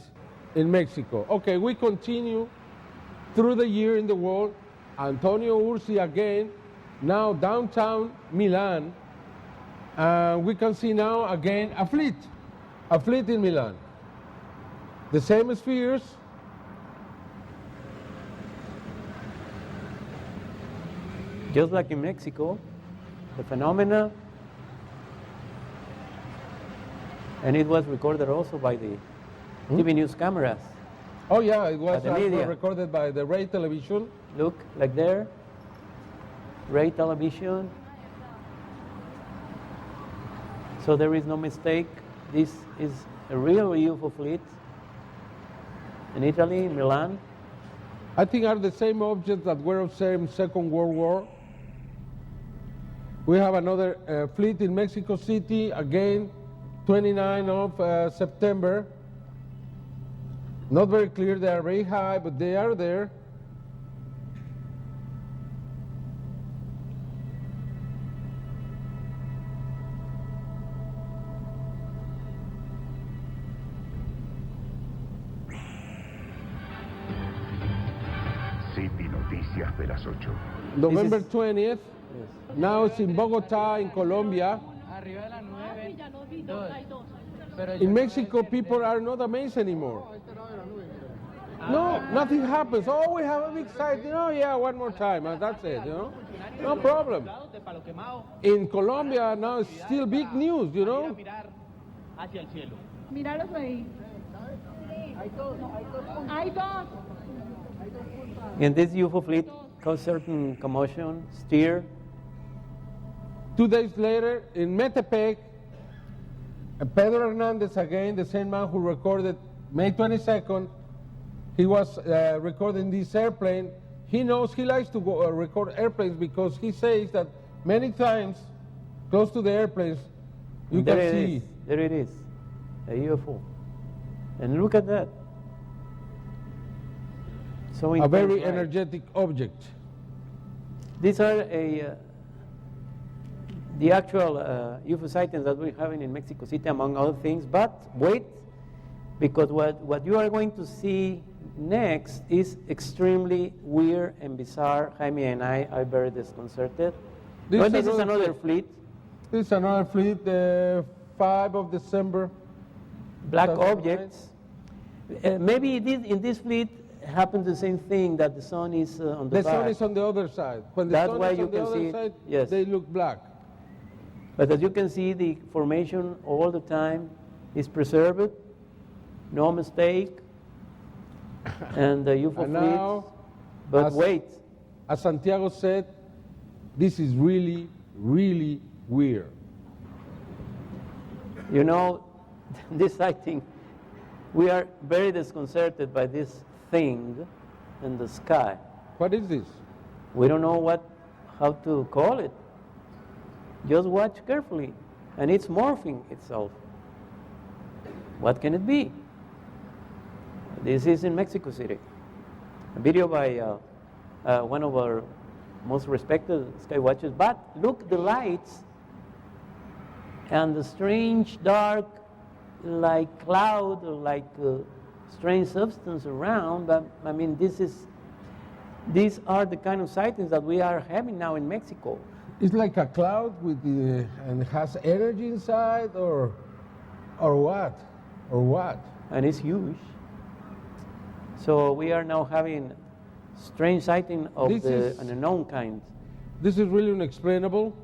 in Mexico. Okay, we continue through the year in the world. Antonio Ursi again, now downtown Milan. And we can see now again a fleet in Milan. The same spheres. Just like in Mexico, the phenomena, and it was recorded also by the TV news cameras. Oh yeah, it was media. Recorded by the Ray Television. Look, like there, Ray Television. So there is no mistake. This is a real UFO fleet in Italy, in Milan. I think are the same objects that were observed in Second World War. We have another fleet in Mexico City, again, 29 of September. Not very clear, they are very high, but they are there. City Noticias de las 8. November 20th, now it's in Bogota, in Colombia. In Mexico, people are not amazed anymore. No, nothing happens. Oh, we have a big sight. Oh, yeah, one more time, and that's it, you know? No problem. In Colombia, now it's still big news, you know? And this UFO fleet caused certain commotion, stir. 2 days later, in Metepec, Pedro Hernandez, again, the same man who recorded May 22nd, he was recording this airplane. He knows he likes to go, record airplanes because he says that many times, close to the airplanes, you there can it see. Is. There it is, a UFO. And look at that. So A very intense, right? energetic object. These are the actual UFO sightings that we're having in Mexico City, among other things. But wait, because what you are going to see next is extremely weird and bizarre. Jaime and I are very disconcerted. This is another fleet. This is another fleet, 5 of December. Black objects. Maybe in this fleet happens the same thing, that the sun is on the back. The sun is on the other side. When the That's sun why is you on the can other see it. side, Yes. they look black. But as you can see, the formation all the time is preserved, no mistake, and the UFO And fleet. now, But as- wait, As Santiago said, this is really, really weird. you know, this sighting, we are very disconcerted by this thing in the sky. What is this? We don't know how to call it. Just watch carefully, and it's morphing itself. What can it be? This is in Mexico City. A video by one of our most respected sky watchers. But look, the lights and the strange dark, like cloud or like strange substance around. But I mean, these are the kind of sightings that we are having now in Mexico. It's like a cloud and it has energy inside, or what? Or what? And it's huge. So we are now having strange sighting of an unknown kind. This is really unexplainable.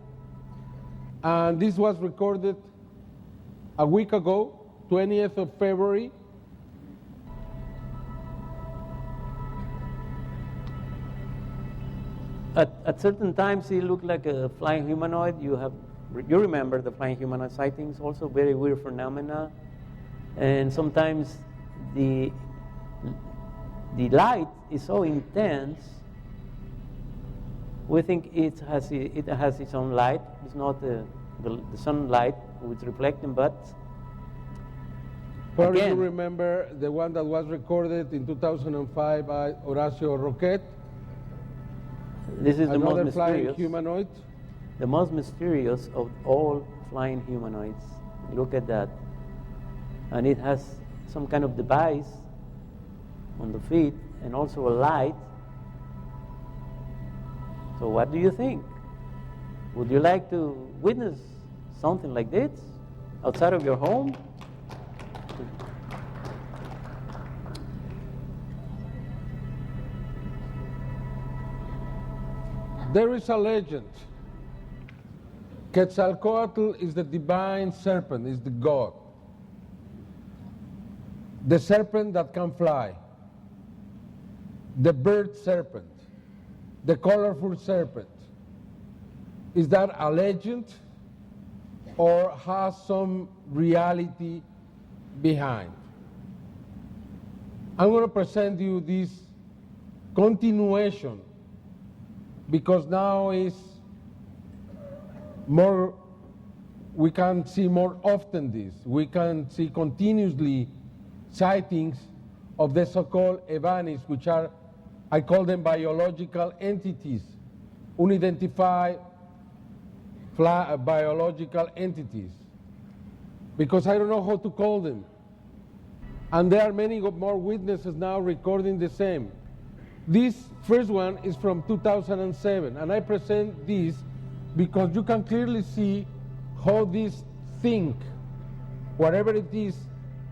And this was recorded a week ago, 20th of February. At certain times, it looked like a flying humanoid. You remember the flying humanoid sightings, also very weird phenomena. And sometimes the light is so intense, we think it has its own light. It's not the sunlight with reflecting, but Probably again, you remember the one that was recorded in 2005 by Horacio Roquet. this is the most Another flying mysterious. humanoid. The most mysterious of all flying humanoids. Look at that. And it has some kind of device on the feet and also a light. So what do you think? Would you like to witness something like this outside of your home? There is a legend. Quetzalcoatl is the divine serpent, is the god. The serpent that can fly. The bird serpent. The colorful serpent. Is that a legend or has some reality behind? I'm going to present you this continuation, because now is more, we can see more often this. We can see continuously sightings of the so-called EVANIs, which are, I call them biological entities, unidentified biological entities, because I don't know how to call them. And there are many more witnesses now recording the same. This first one is from 2007, and I present this because you can clearly see how this thing, whatever it is,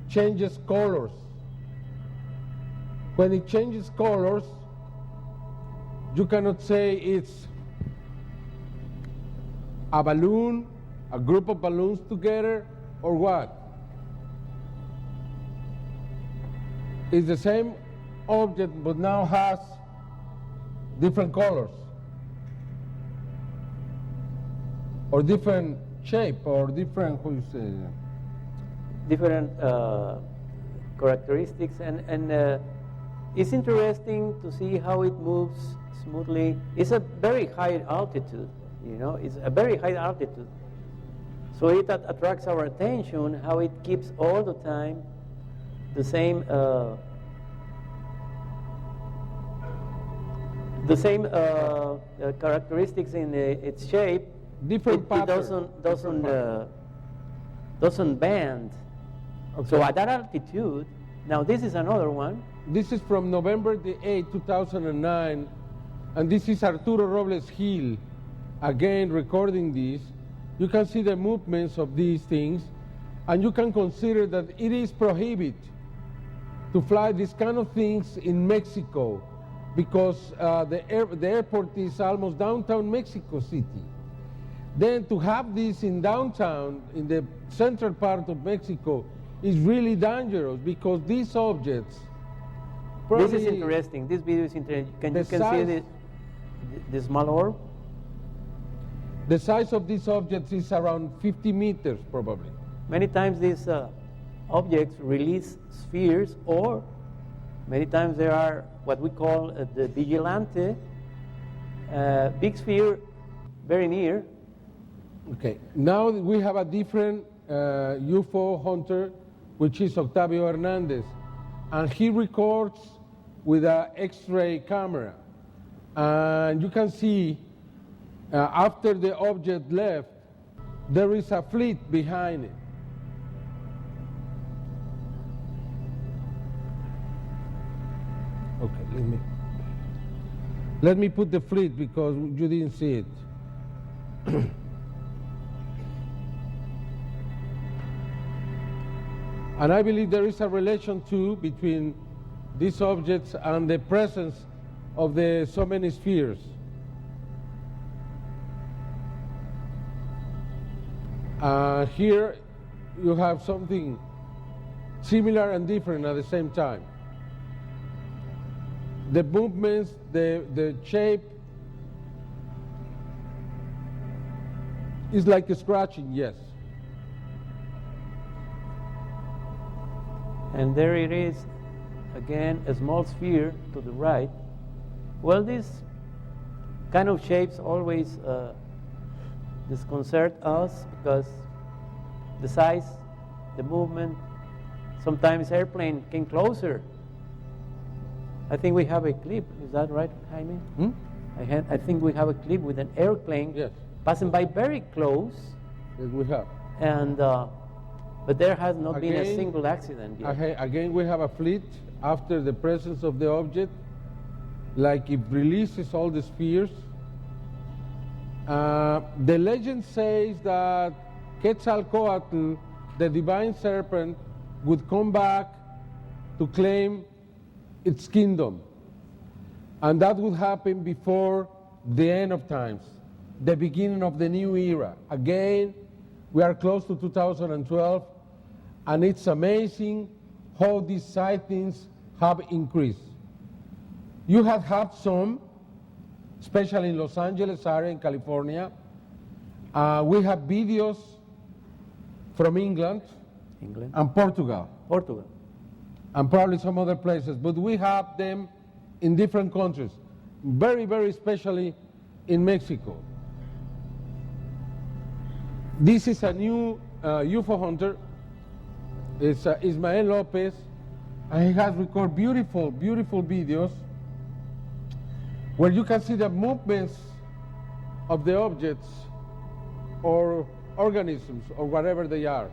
changes colors. When it changes colors, you cannot say it's a balloon, a group of balloons together, or what. It's the same object, but now has different colors, or different shape, or different, how you say, different characteristics, and it's interesting to see how it moves smoothly. It's a very high altitude, it's a very high altitude. So it attracts our attention, how it keeps all the time the same characteristics in its shape. Different it pattern. doesn't bend. Okay. So at that altitude, now this is another one. This is from November the 8th, 2009, and this is Arturo Robles Gil, again recording this. You can see the movements of these things, and you can consider that it is prohibited to fly these kind of things in Mexico, because the airport is almost downtown Mexico City. Then to have this in downtown, in the central part of Mexico, is really dangerous, because these objects, this is interesting. This video is interesting. You can see the small orb? The size of these objects is around 50 meters, probably. Many times these objects release spheres, or many times there are what we call the vigilante, big sphere very near. Okay, now we have a different UFO hunter, which is Octavio Hernandez, and he records with an X-ray camera. And you can see after the object left, there is a fleet behind it. Okay, let me put the fleet because you didn't see it. And I believe there is a relation too between these objects and the presence of the so many spheres. Here you have something similar and different at the same time. The movements, the shape is like a scratching, yes. And there it is, again, a small sphere to the right. Well, these kind of shapes always disconcert us because the size, the movement, sometimes airplane came closer. I think we have a clip, is that right, Jaime? Hmm? I think we have a clip with an airplane passing by very close. Yes, we have. And but there has not been a single accident yet. Again, we have a fleet after the presence of the object, like it releases all the spheres. The legend says that Quetzalcoatl, the divine serpent, would come back to claim its kingdom. And that would happen before the end of times, the beginning of the new era. Again, we are close to 2012, and it's amazing how these sightings have increased. You have had some, especially in Los Angeles area in California. We have videos from England and Portugal. Portugal. And probably some other places, but we have them in different countries, very, very especially in Mexico. This is a new UFO hunter. It's Ismael Lopez, and he has recorded beautiful, beautiful videos where you can see the movements of the objects or organisms or whatever they are.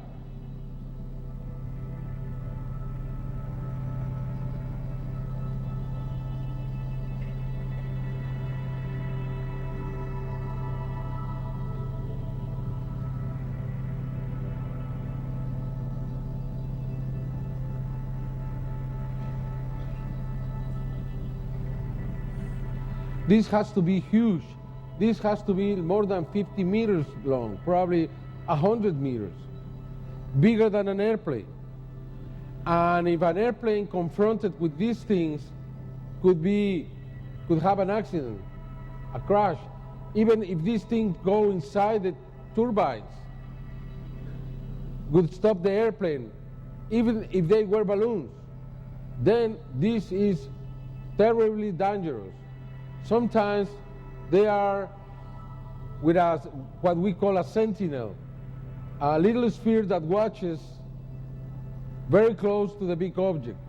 This has to be huge. This has to be more than 50 meters long, probably 100 meters, bigger than an airplane. And if an airplane confronted with these things could have an accident, a crash, even if these things go inside the turbines, would stop the airplane, even if they were balloons, then this is terribly dangerous. Sometimes they are with what we call a sentinel, a little sphere that watches very close to the big object.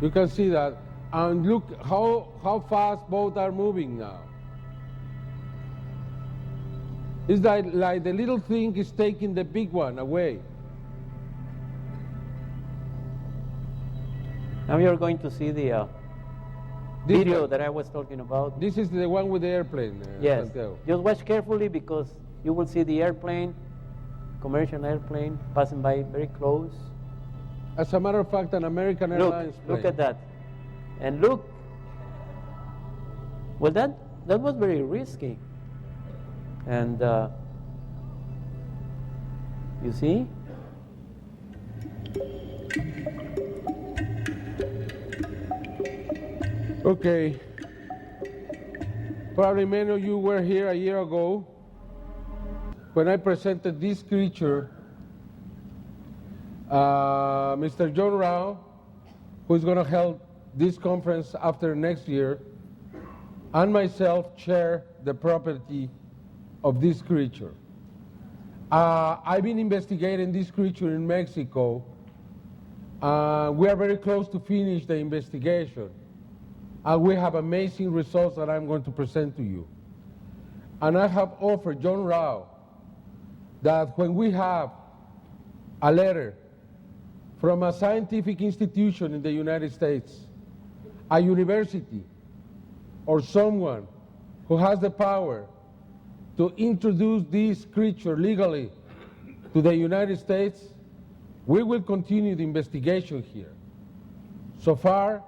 You can see that, and look how fast both are moving now. It's like the little thing is taking the big one away. Now you're going to see the video that I was talking about. This is the one with the airplane. Yes. Santiago. Just watch carefully because you will see the airplane, commercial airplane, passing by very close. As a matter of fact, an American Airlines plane. Look at that. And look. Well, that was very risky. And you see? Okay. Probably many of you were here a year ago when I presented this creature. Mr. John Rao, who is going to help this conference after next year, and myself share the property of this creature. I've been investigating this creature in Mexico. We are very close to finish the investigation. We have amazing results that I'm going to present to you. And I have offered John Rao that when we have a letter from a scientific institution in the United States, a university, or someone who has the power to introduce this creature legally to the United States, we will continue the investigation here. So far,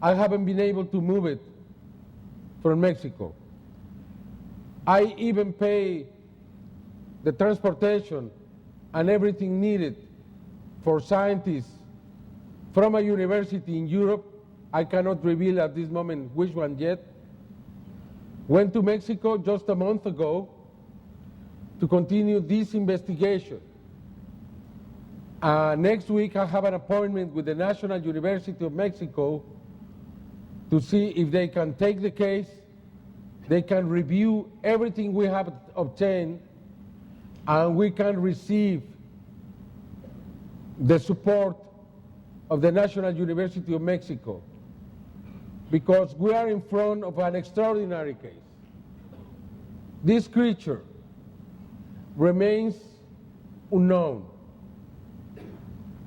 I haven't been able to move it from Mexico. I even pay the transportation and everything needed for scientists from a university in Europe. I cannot reveal at this moment which one yet. Went to Mexico just a month ago to continue this investigation. Next week I have an appointment with the National University of Mexico to see if they can take the case, they can review everything we have obtained, and we can receive the support of the National University of Mexico, because we are in front of an extraordinary case. This creature remains unknown.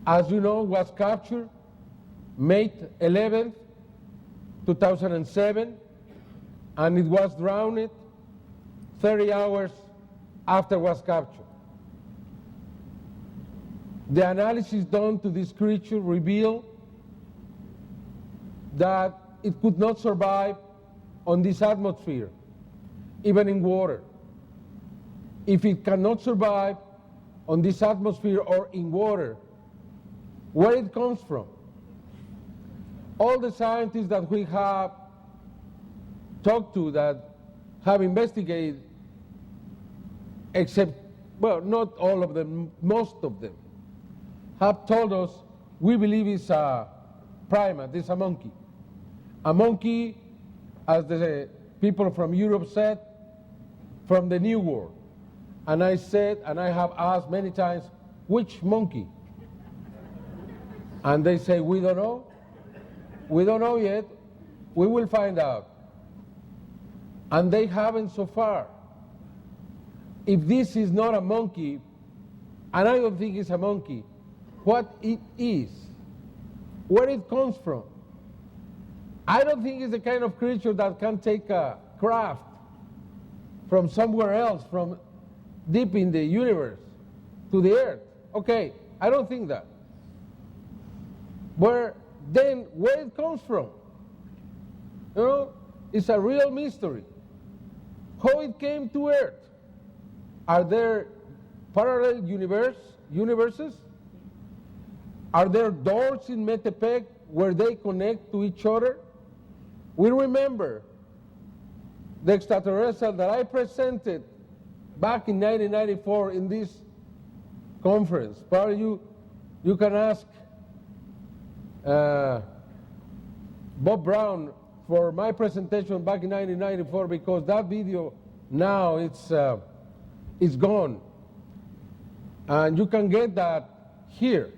As you know, was captured May 11th, 2007, and it was drowned 30 hours after it was captured. The analysis done to this creature revealed that it could not survive on this atmosphere, even in water. If it cannot survive on this atmosphere or in water, where it comes from? All the scientists that we have talked to that have investigated, except, well, not all of them, most of them, have told us we believe it's a primate is a monkey. A monkey, as the people from Europe said, from the New World. And I said, and I have asked many times, which monkey? And they say, we don't know. We don't know yet. We will find out. And they haven't so far. If this is not a monkey, and I don't think it's a monkey, what it is, where it comes from. I don't think it's the kind of creature that can take a craft from somewhere else, from deep in the universe to the earth. Okay, I don't think that. Where it comes from? You know, it's a real mystery. How it came to earth? Are there parallel universes? Are there doors in Metepec where they connect to each other? We remember the extraterrestrial that I presented back in 1994 in this conference. Probably you can ask Bob Brown for my presentation back in 1994, because that video now it's gone. And you can get that here.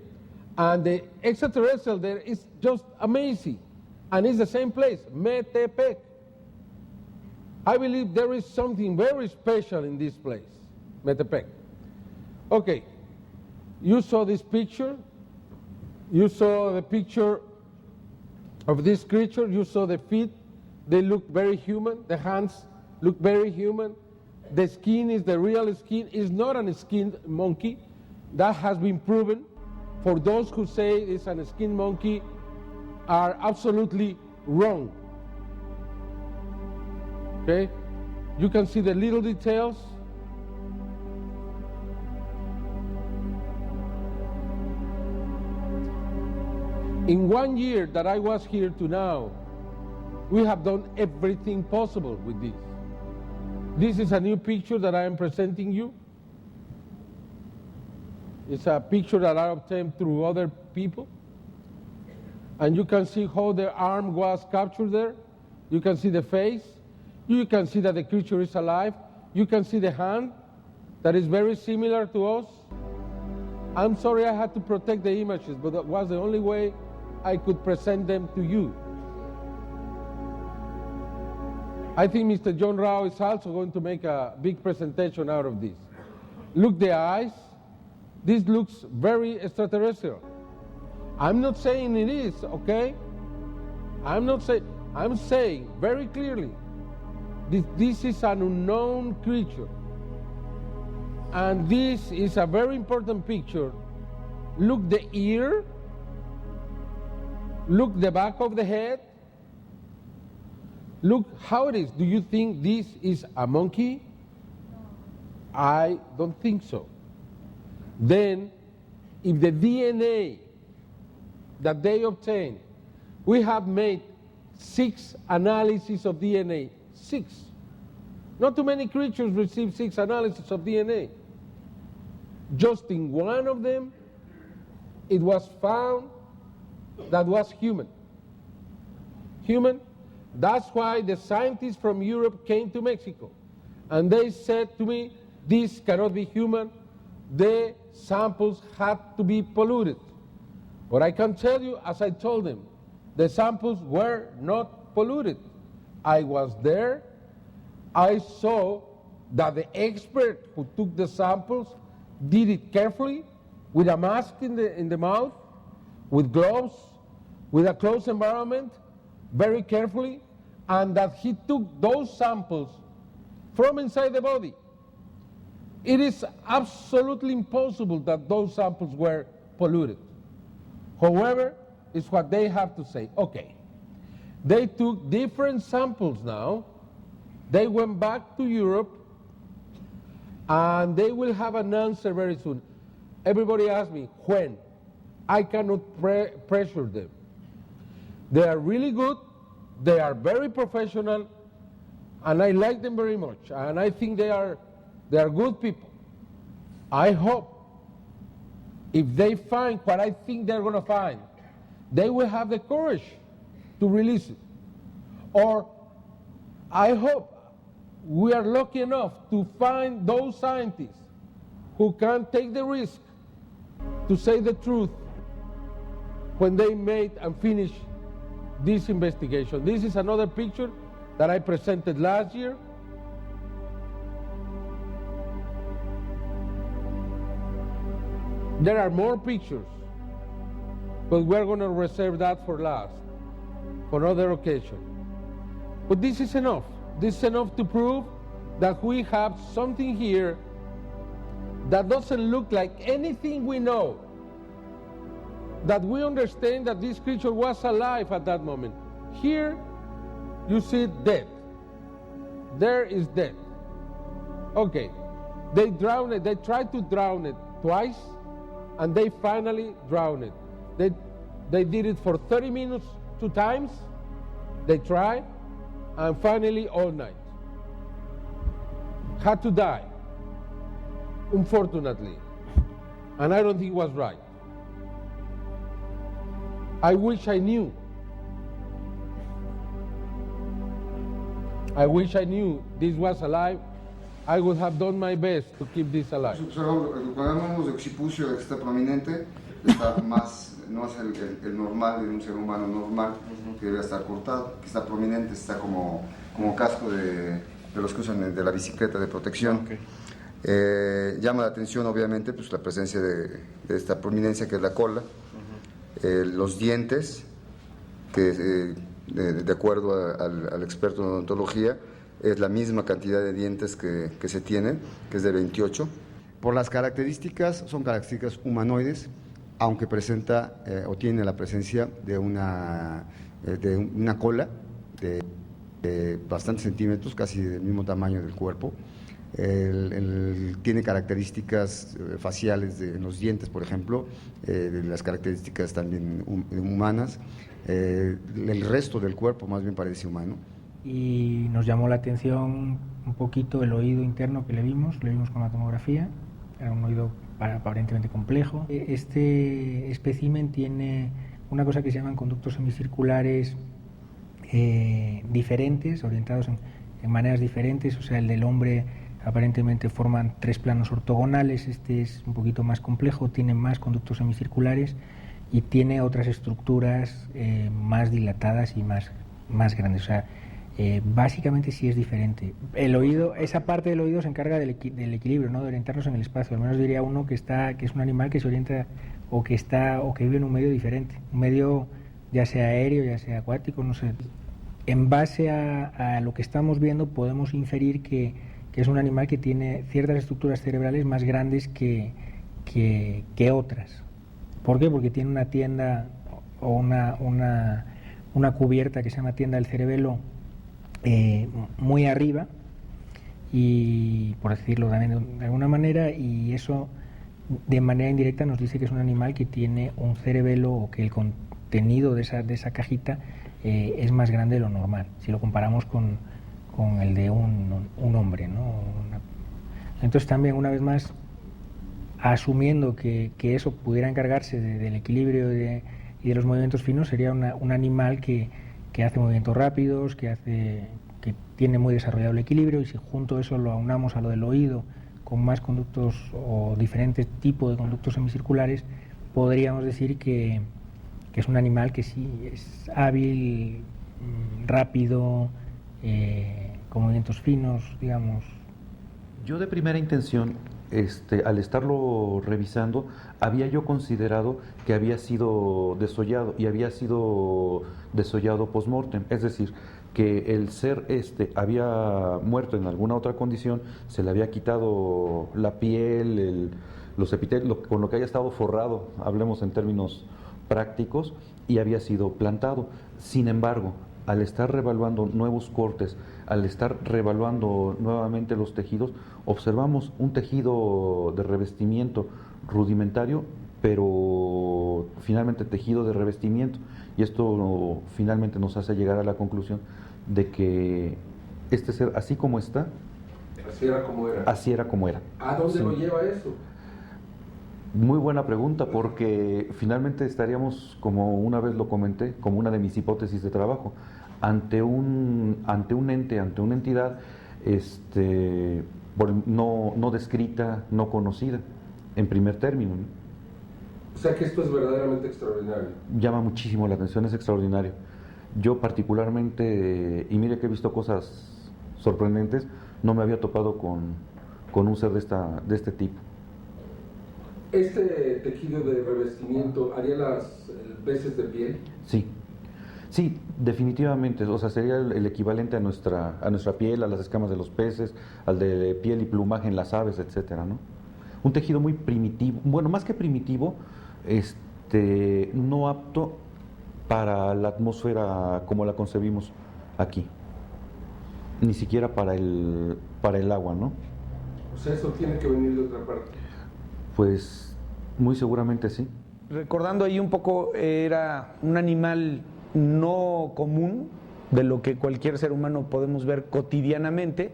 And the extraterrestrial there is just amazing. And it's the same place, Metepec. I believe there is something very special in this place, Metepec. Okay, you saw this picture. You saw the picture of this creature. You saw the feet. They look very human. The hands look very human. The skin is the real skin. It's not a skinned monkey. That has been proven. For those who say it's a skinned monkey are absolutely wrong. Okay? You can see the little details. In 1 year that I was here to now, we have done everything possible with this. This is a new picture that I am presenting you. It's a picture that I obtained through other people. And you can see how the arm was captured there. You can see the face. You can see that the creature is alive. You can see the hand that is very similar to us. I'm sorry I had to protect the images, but that was the only way I could present them to you. I think Mr. John Rao is also going to make a big presentation out of this. Look the eyes. This looks very extraterrestrial. I'm not saying it is, okay? I'm saying very clearly, this is an unknown creature. And this is a very important picture. Look the ear. Look the back of the head. Look how it is. Do you think this is a monkey? I don't think so. Then, if the DNA that they obtained, we have made 6 analyses of DNA. 6. Not too many creatures receive 6 analyses of DNA. Just in one of them, it was found that was human. Human. That's why the scientists from Europe came to Mexico. And they said to me, this cannot be human. The samples had to be polluted. But I can tell you, as I told them, the samples were not polluted. I was there. I saw that the expert who took the samples did it carefully, with a mask in the mouth, with gloves, with a closed environment, very carefully, and that he took those samples from inside the body. It is absolutely impossible that those samples were polluted. However, it's what they have to say. Okay, they took different samples now. They went back to Europe, and they will have an answer very soon. Everybody asks me, when? I cannot pressure them. They are really good. They are very professional, and I like them very much. And I think they are good people. I hope if they find what I think they're going to find, they will have the courage to release it. Or I hope we are lucky enough to find those scientists who can take the risk to say the truth when they made and finish this investigation. This is another picture that I presented last year. There are more pictures, but we're going to reserve that for last, for another occasion. But this is enough. This is enough to prove that we have something here that doesn't look like anything we know, that we understand that this creature was alive at that moment. Here, you see it dead. There is dead. Okay, they drowned it, they tried to drown it twice, and they finally drowned it. They did it for 30 minutes 2 times, they tried, and finally all night. Had to die, unfortunately, and I don't think it was right. I wish I knew. I wish I knew this was alive. I would have done my best to keep this alive. Cuando hablamos de occipucio que está prominente, está más, no es el normal de un ser humano normal, que debe estar cortado, que está prominente, está como casco de los que usan de la bicicleta de protección. Okay. Llama la atención obviamente pues, la presencia de esta prominencia que es la cola, los dientes, que de acuerdo al experto en odontología, es la misma cantidad de dientes que se tienen, que es de 28. Por las características, son características humanoides, aunque presenta o tiene la presencia de una cola de bastantes centímetros, casi del mismo tamaño del cuerpo. Tiene características faciales en los dientes, por ejemplo, las características también humanas. El resto del cuerpo más bien parece humano. Y nos llamó la atención un poquito el oído interno que le vimos con la tomografía. Era un oído aparentemente complejo. Este espécimen tiene una cosa que se llaman conductos semicirculares diferentes, orientados en maneras diferentes. O sea, el del hombre aparentemente forman 3 planos ortogonales, este es un poquito más complejo, tiene más conductos semicirculares y tiene otras estructuras más dilatadas y más grandes. O sea, básicamente sí es diferente. El oído, esa parte del oído se encarga del equilibrio, ¿no? De orientarnos en el espacio. Al menos diría uno que es un animal que se orienta o que vive en un medio diferente, un medio ya sea aéreo, ya sea acuático, no sé. En base a lo que estamos viendo podemos inferir que es un animal que tiene ciertas estructuras cerebrales más grandes que otras. ¿Por qué? Porque tiene una tienda o una cubierta que se llama tienda del cerebelo muy arriba, y por decirlo también de alguna manera, y eso de manera indirecta nos dice que es un animal que tiene un cerebelo, o que el contenido de esa cajita es más grande de lo normal, si lo comparamos con el de un hombre, ¿no? Entonces también, una vez más, asumiendo que eso pudiera encargarse del equilibrio y de los movimientos finos, sería un animal que hace movimientos rápidos, que tiene muy desarrollado el equilibrio, y si junto a eso lo aunamos a lo del oído, con más conductos o diferentes tipos de conductos semicirculares, podríamos decir que es un animal que sí es hábil, rápido, con movimientos finos, digamos. Yo de primera intención, al estarlo revisando, había yo considerado que había sido desollado, y había sido desollado post-mortem, es decir, que el ser había muerto en alguna otra condición, se le había quitado la piel, los epitelios, con lo que haya estado forrado, hablemos en términos prácticos, y había sido plantado. Sin embargo, al estar revaluando nuevos cortes, al estar revaluando nuevamente los tejidos, observamos un tejido de revestimiento rudimentario, pero finalmente tejido de revestimiento, y esto finalmente nos hace llegar a la conclusión de que este ser, así como está, así era como era. Así era como era. ¿A dónde lo lleva eso? Muy buena pregunta, porque finalmente estaríamos, como una vez lo comenté, como una de mis hipótesis de trabajo, ante un ente, ante una entidad no descrita, no conocida, en primer término, ¿no? O sea que esto es verdaderamente extraordinario. Llama muchísimo la atención, es extraordinario. Yo particularmente, y mire que he visto cosas sorprendentes, no me había topado con un ser de este tipo. ¿Este tejido de revestimiento haría las veces de piel? Sí, definitivamente. O sea, sería el equivalente a nuestra piel, a las escamas de los peces, al de piel y plumaje en las aves, etcétera, ¿no? Un tejido muy primitivo, bueno, más que primitivo, no apto para la atmósfera como la concebimos aquí, ni siquiera para el agua, ¿no? O sea, eso tiene que venir de otra parte. Pues muy seguramente sí. Recordando ahí un poco, era un animal no común de lo que cualquier ser humano podemos ver cotidianamente.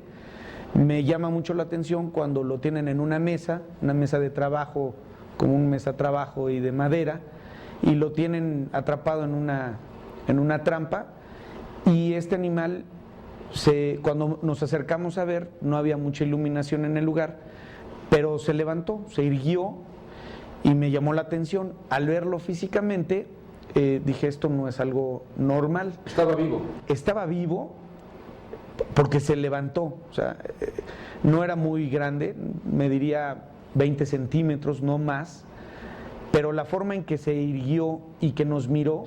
Me llama mucho la atención cuando lo tienen en una mesa de trabajo, como una mesa de trabajo y de madera, y lo tienen atrapado en una trampa, y este animal, cuando nos acercamos a ver, no había mucha iluminación en el lugar, pero se levantó, se irguió, y me llamó la atención. Al verlo físicamente, dije, esto no es algo normal. ¿Estaba vivo? Estaba vivo, porque se levantó. O sea, no era muy grande, mediría 20 centímetros, no más, pero la forma en que se irguió y que nos miró,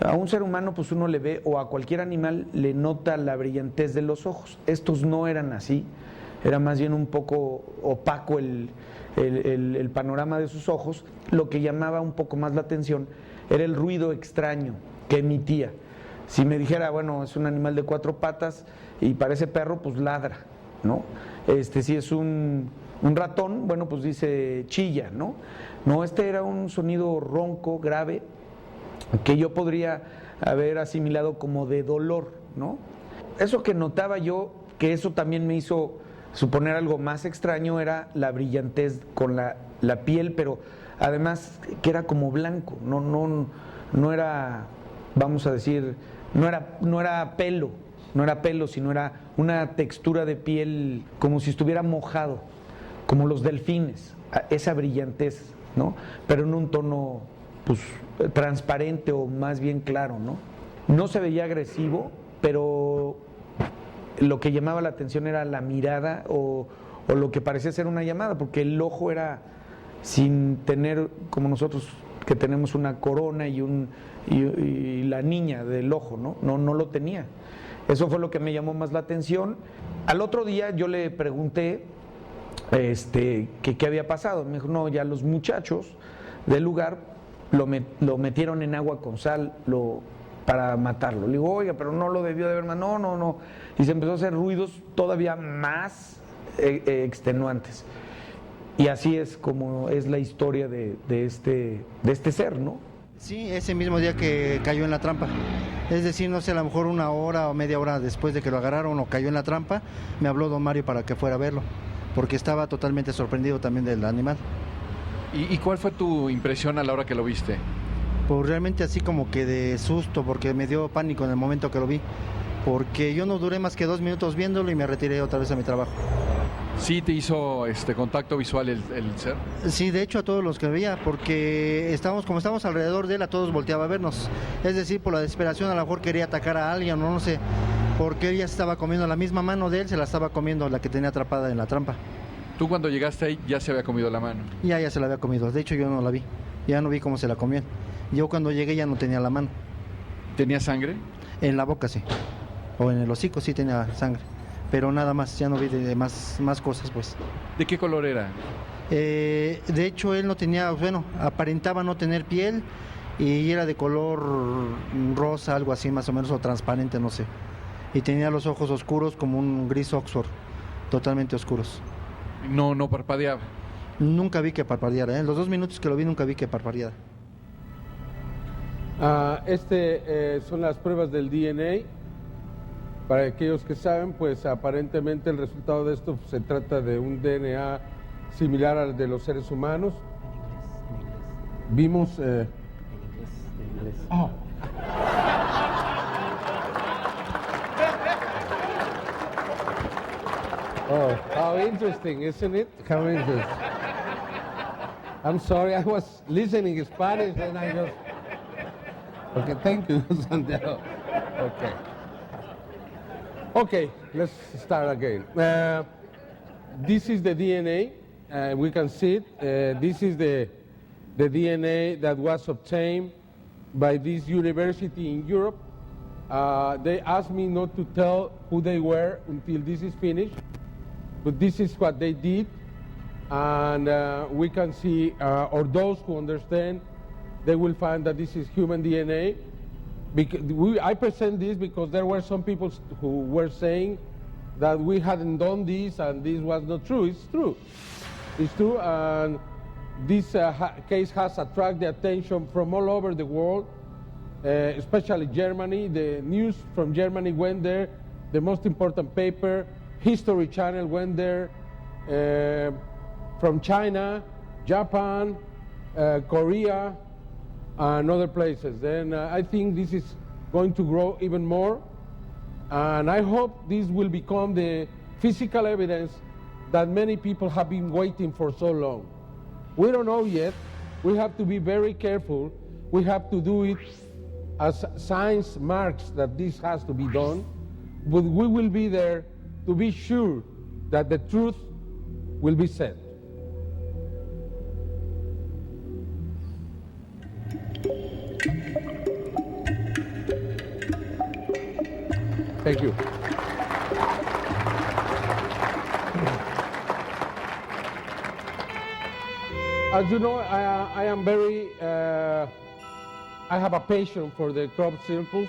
a un ser humano pues uno le ve, o a cualquier animal le nota la brillantez de los ojos. Estos no eran así, era más bien un poco opaco el panorama de sus ojos. Lo que llamaba un poco más la atención era el ruido extraño que emitía. Si me dijera, bueno, es un animal de 4 patas y parece perro, pues ladra, ¿no? Si es un ratón, bueno, pues dice chilla, ¿no? No, este era un sonido ronco, grave, que yo podría haber asimilado como de dolor, ¿no? Eso que notaba yo, que eso también me hizo suponer algo más extraño, era la brillantez con la piel, pero además que era como blanco, no era, vamos a decir, no era pelo, sino era una textura de piel como si estuviera mojado, como los delfines, esa brillantez, ¿no? Pero en un tono pues transparente o más bien claro, ¿no? No se veía agresivo, pero lo que llamaba la atención era la mirada o lo que parecía ser una llamada, porque el ojo era sin tener, como nosotros que tenemos una corona y la niña del ojo, no lo tenía. Eso fue lo que me llamó más la atención. Al otro día yo le pregunté que qué había pasado. Me dijo, no, ya los muchachos del lugar lo metieron en agua con sal para matarlo. Le digo, oiga, pero no lo debió de haber matado. No. Y se empezó a hacer ruidos todavía más extenuantes. Y así es como es la historia de este ser, ¿no? Sí, ese mismo día que cayó en la trampa. Es decir, no sé, a lo mejor una hora o media hora después de que lo agarraron o cayó en la trampa, me habló don Mario para que fuera a verlo, porque estaba totalmente sorprendido también del animal. ¿Y cuál fue tu impresión a la hora que lo viste? Pues realmente así como que de susto, porque me dio pánico en el momento que lo vi, porque yo no duré más que 2 minutos viéndolo y me retiré otra vez a mi trabajo. ¿Sí te hizo contacto visual el ser? Sí, de hecho a todos los que veía, porque como estábamos alrededor de él, a todos volteaba a vernos. Es decir, por la desesperación a lo mejor quería atacar a alguien, no sé, porque ella estaba comiendo la misma mano de él, se la estaba comiendo la que tenía atrapada en la trampa. ¿Tú cuando llegaste ahí ya se había comido la mano? Ya se la había comido, de hecho yo no la vi, ya no vi cómo se la comió. Yo cuando llegué ya no tenía la mano. ¿Tenía sangre? En la boca sí, o en el hocico sí tenía sangre. Pero nada más, ya no vi de más cosas, pues. ¿De qué color era? De hecho, él no tenía, bueno, aparentaba no tener piel y era de color rosa, algo así más o menos, o transparente, no sé. Y tenía los ojos oscuros como un gris Oxford, totalmente oscuros. No parpadeaba. Nunca vi que parpadeara, los 2 minutos que lo vi nunca vi que parpadeara. Son las pruebas del DNA. Para aquellos que saben, pues aparentemente el resultado de esto se trata de un DNA similar al de los seres humanos. vimos... Oh. Oh, how interesting, isn't it? How interesting. I'm sorry, I was listening in Spanish and I just... Okay, thank you, Santiago. Okay. Okay, let's start again. This is the DNA. We can see it. This is the DNA that was obtained by this university in Europe. They asked me not to tell who they were until this is finished, but this is what they did. And we can see, or those who understand, they will find that this is human DNA. I present this because there were some people who were saying that we hadn't done this and this was not true. It's true. It's true, and this case has attracted the attention from all over the world, especially Germany. The news from Germany went there. The most important paper, History Channel, went there. From China, Japan, Korea, and other places. And I think this is going to grow even more. And I hope this will become the physical evidence that many people have been waiting for so long. We don't know yet. We have to be very careful. We have to do it as science marks that this has to be done. But we will be there to be sure that the truth will be said. Thank you. As you know, I am very, I have a passion for the crop circles.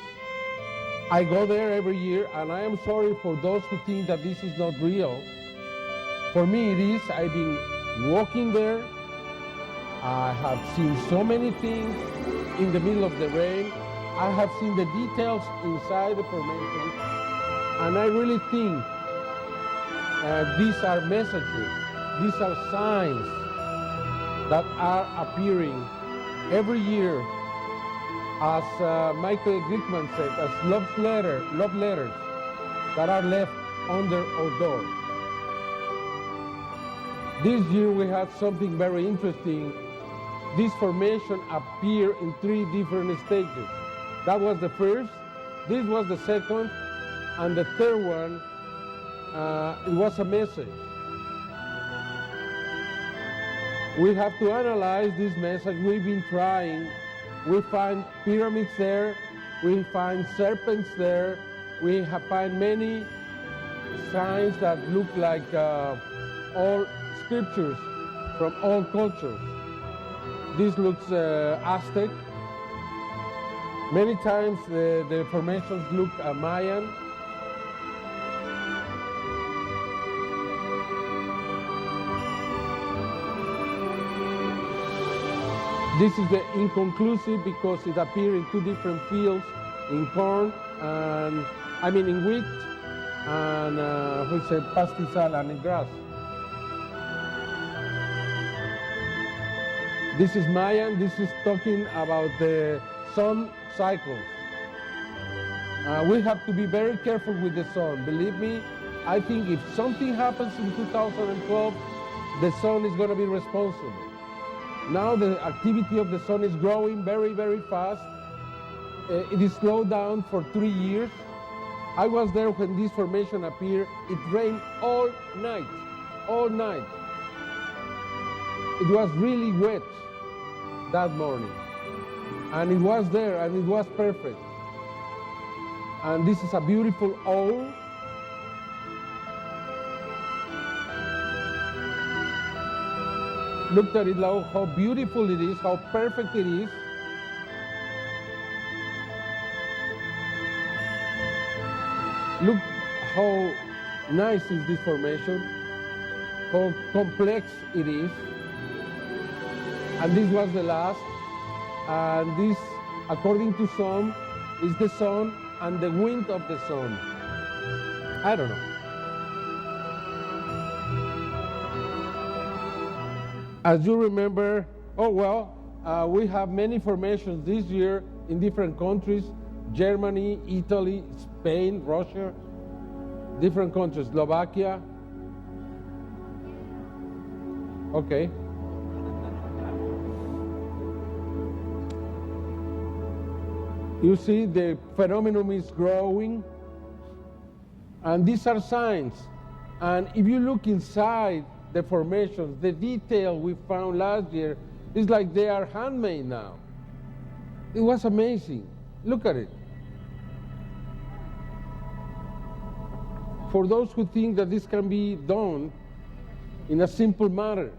I go there every year, and I am sorry for those who think that this is not real. For me it is. I've been walking there. I have seen so many things in the middle of the rain. I have seen the details inside the formation, and I really think these are messages, these are signs that are appearing every year, as Michael Glickman said, as love letters that are left under our door. This year we had something very interesting. This formation appeared in 3 different stages. That was the first, this was the second, and the third one, it was a message. We have to analyze this message. We've been trying. We find pyramids there, we find serpents there, we have find many signs that look like all scriptures from all cultures. This looks Aztec. Many times the formations look Mayan. This is the inconclusive because it appeared in 2 different fields, in corn and, in wheat and pastizal and in grass. This is Mayan. This is talking about the sun cycles. We have to be very careful with the sun. Believe me, I think if something happens in 2012, the sun is going to be responsible. Now the activity of the sun is growing very, very fast. It is slowed down for 3 years. I was there when this formation appeared. It rained all night, all night. It was really wet that morning. And it was there, and it was perfect. And this is a beautiful owl. Look at it now, how beautiful it is, how perfect it is. Look how nice is this formation, how complex it is. And this was the last. And this, according to some, is the sun and the wind of the sun. I don't know. As you remember, we have many formations this year in different countries, Germany, Italy, Spain, Russia, different countries, Slovakia. Okay. You see the phenomenon is growing, and these are signs. And if you look inside the formations, the detail we found last year is like they are handmade now. It was amazing. Look at it. For those who think that this can be done in a simple manner.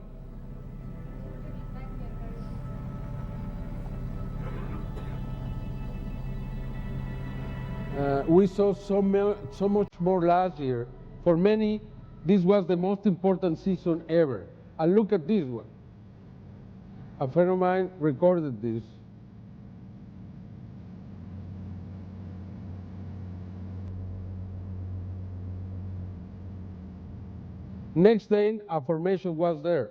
We saw so much more last year. For many, this was the most important season ever. And look at this one. A friend of mine recorded this. Next day, a formation was there.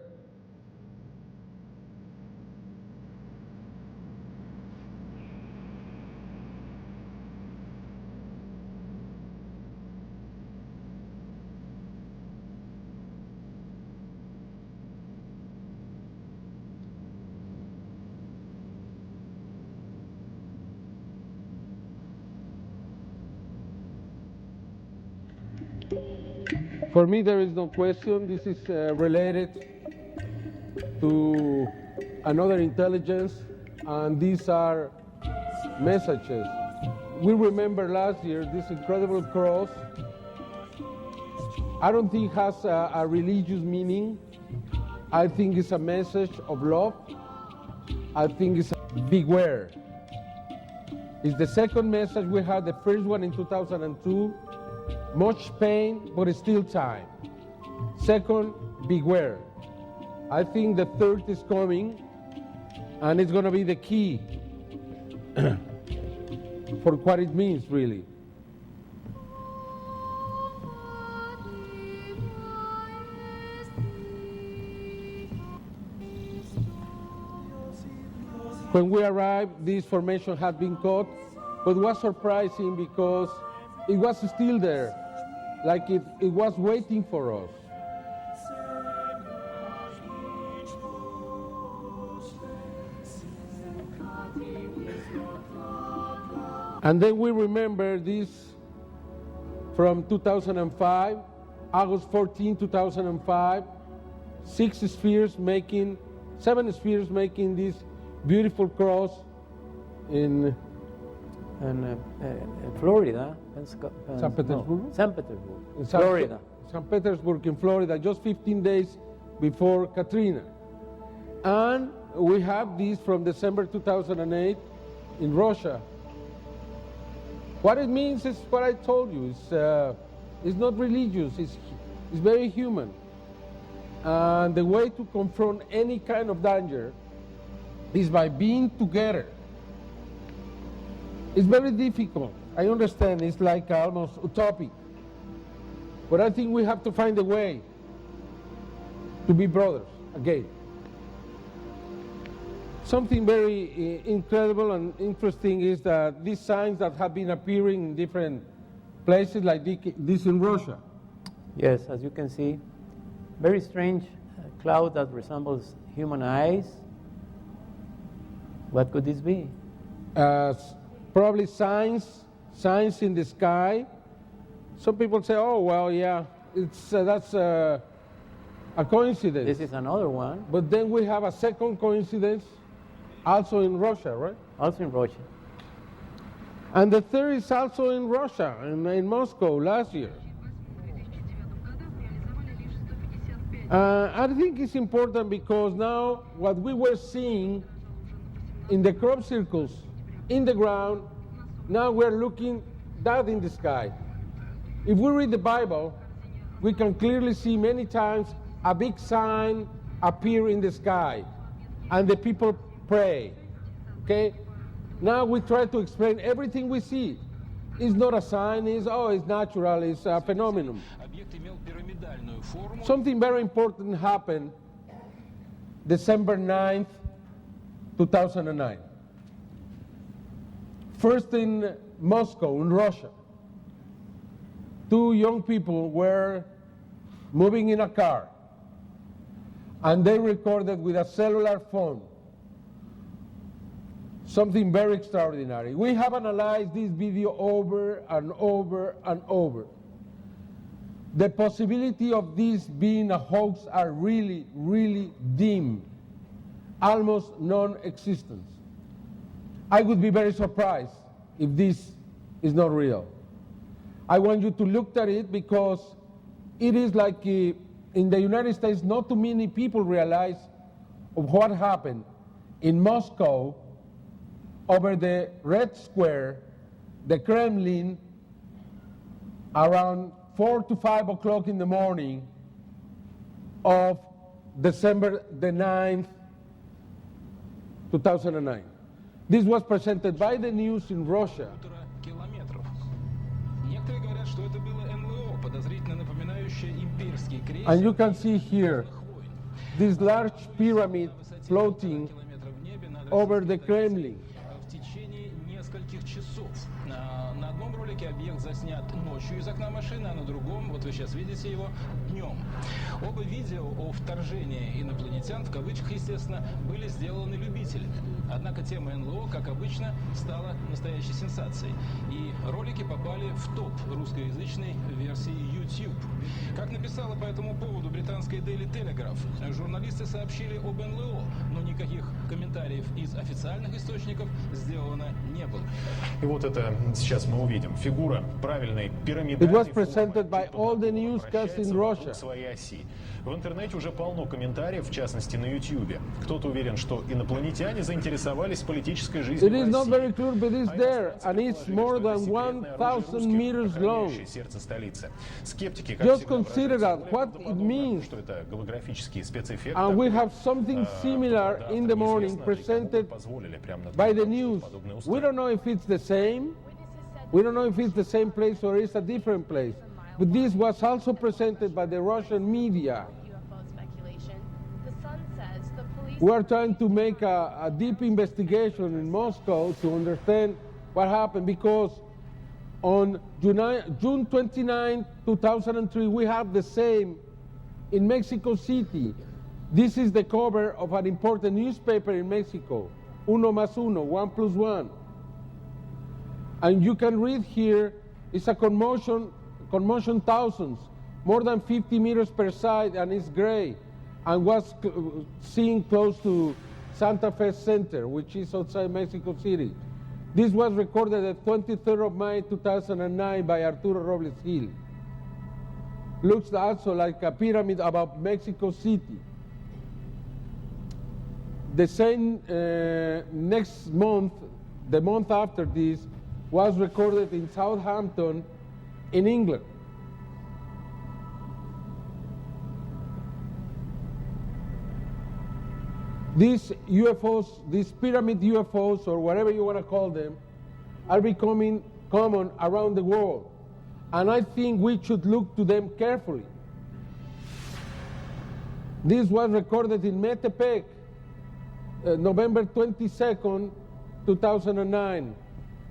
For me, there is no question. This is related to another intelligence, and these are messages. We remember last year this incredible cross. I don't think it has a religious meaning. I think it's a message of love. I think it's beware. It's the second message. We had the first one in 2002. Much pain, but it's still time. Second, beware. I think the third is coming, and it's going to be the key for what it means, really. When we arrived, this formation had been caught, but it was surprising because it was still there, like it was waiting for us. And then we remember this from 2005, August 14, 2005, seven spheres making this beautiful cross in Florida. San Petersburg? No, San Petersburg, Florida. St. Petersburg in Florida, just 15 days before Katrina. And we have this from December 2008 in Russia. What it means is what I told you. It's not religious, it's very human. And the way to confront any kind of danger is by being together. It's very difficult. I understand it's like almost utopic. But I think we have to find a way to be brothers again. Something very incredible and interesting is that these signs that have been appearing in different places like this in Russia. Yes, as you can see, very strange cloud that resembles human eyes. What could this be? Probably signs in the sky. Some people say, oh, well, yeah, that's a coincidence. This is another one. But then we have a second coincidence, also in Russia, right? Also in Russia. And the third is also in Russia, in Moscow last year. I think it's important because now what we were seeing in the crop circles, in the ground, now we're looking that in the sky. If we read the Bible, we can clearly see many times a big sign appear in the sky, and the people pray, okay? Now we try to explain everything we see. It's not a sign, it's natural, it's a phenomenon. Something very important happened December 9th, 2009. First in Moscow, in Russia, 2 young people were moving in a car, and they recorded with a cellular phone something very extraordinary. We have analyzed this video over and over and over. The possibility of this being a hoax are really, really dim, almost non-existent. I would be very surprised if this is not real. I want you to look at it because it is like in the United States, not too many people realize of what happened in Moscow over the Red Square, the Kremlin, around 4 to 5 o'clock in the morning of December the 9th, 2009. This was presented by the news in Russia. And you can see here this large pyramid floating over the Kremlin. На одном ролике объект заснят ночью из окна машины, а на другом, вот вы сейчас видите его, днем. Оба видео о вторжении инопланетян, в кавычках, естественно, были сделаны любителями. Однако тема НЛО, как обычно, стала настоящей сенсацией. И ролики попали в топ русскоязычной версии YouTube. Как написала по этому поводу британская Daily Telegraph, журналисты сообщили об НЛО, но никаких комментариев из официальных источников сделано не было. И вот это сейчас мы увидим. Фигура правильной пирамидальной It was presented by all the newscasts in Russia. Своей оси. В интернете уже полно комментариев, в частности на YouTube. Кто-то уверен, что инопланетяне заинтересовались политической жизнью It is not России. very clear, but it's there, and it's more than 1,000 meters long. Сердце столицы. Скептики, как Just всегда, consider that, what it means. что это голографический спецэффект. And we have something similar in the morning presented by the news. We don't know if it's the same. We don't know if it's the same place or it's a different place. But this was also presented by the Russian media. We are trying to make a deep investigation in Moscow to understand what happened, because on June 29, 2003, we have the same in Mexico City. This is the cover of an important newspaper in Mexico, Uno más uno, 1 plus 1. And you can read here, it's a commotion thousands, more than 50 meters per side, and it's gray, and was seen close to Santa Fe Center, which is outside Mexico City. This was recorded at 23rd of May 2009 by Arturo Robles Gil. Looks also like a pyramid above Mexico City. The same next month, the month after this, was recorded in Southampton, in England. These UFOs, these pyramid UFOs, or whatever you want to call them, are becoming common around the world. And I think we should look to them carefully. This was recorded in Metepec, November 22nd, 2009,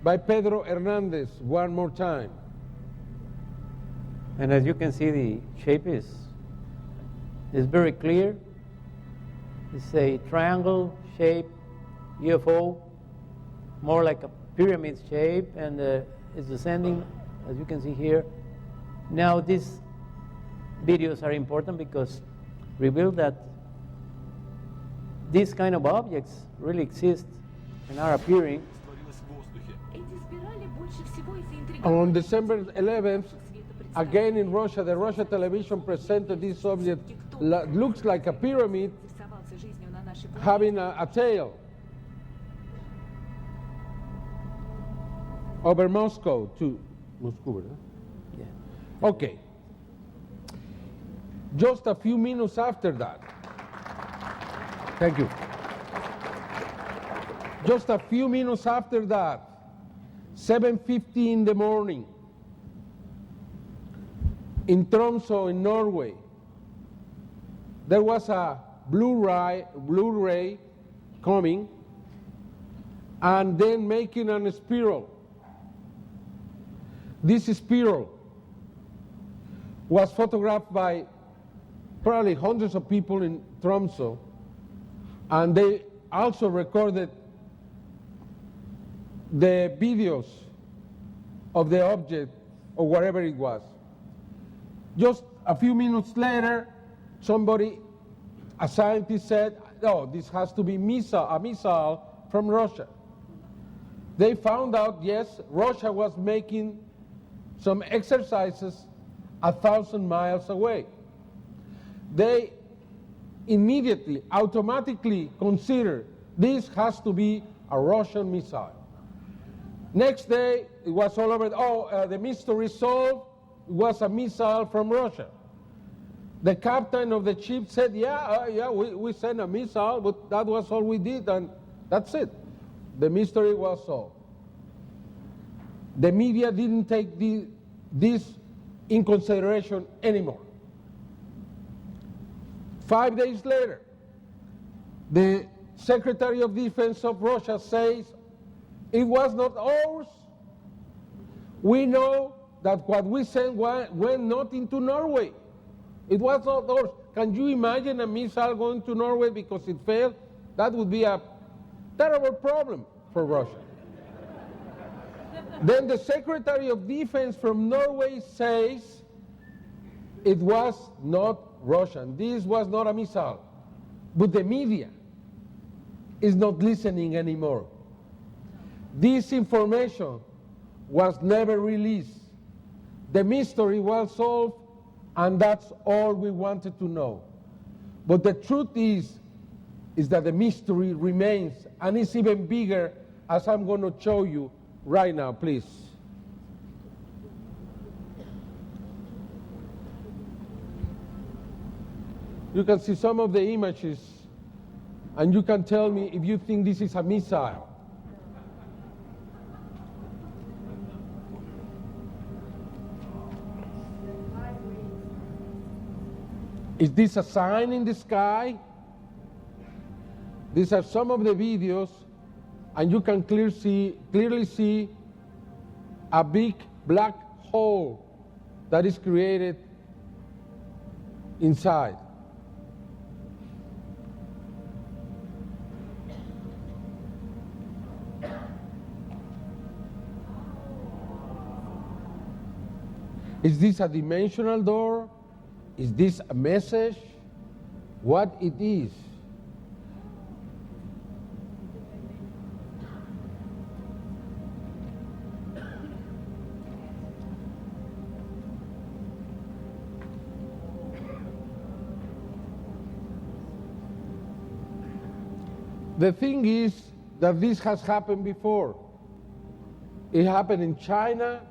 by Pedro Hernandez, one more time. And as you can see, the shape is very clear. It's a triangle-shaped UFO, more like a pyramid shape, and it's descending, as you can see here. Now, these videos are important because reveal that these kind of objects really exist and are appearing. On December 11th, again in Russia, the Russia television presented this object, looks like a pyramid, having a tail over Moscow too. Moscow, right? Yeah. Okay. Just a few minutes after that. Thank you. Just a few minutes after that, 7:50 in the morning, in Tromsø, in Norway, there was a blue ray coming and then making a spiral. This spiral was photographed by probably hundreds of people in Tromsø, and they also recorded the videos of the object or whatever it was. Just a few minutes later, a scientist said, "Oh, this has to be a missile from Russia." They found out, yes, Russia was making some exercises 1,000 miles away. They immediately, automatically considered this has to be a Russian missile. Next day, it was all over, the mystery solved, it was a missile from Russia. The captain of the ship said, we sent a missile, but that was all we did, and that's it. The mystery was solved. The media didn't take this in consideration anymore. 5 days later, the Secretary of Defense of Russia says, it was not ours. We know that what we sent went not into Norway. It was not ours. Can you imagine a missile going to Norway because it failed? That would be a terrible problem for Russia. Then the Secretary of Defense from Norway says it was not Russian. This was not a missile. But the media is not listening anymore. This information was never released. The mystery was solved, and that's all we wanted to know. But the truth is that the mystery remains, and it's even bigger, as I'm going to show you right now, please. You can see some of the images, and you can tell me if you think this is a missile. Is this a sign in the sky? These are some of the videos, and you can clearly see a big black hole that is created inside. Is this a dimensional door? Is this a message? What it is? The thing is that this has happened before. It happened in China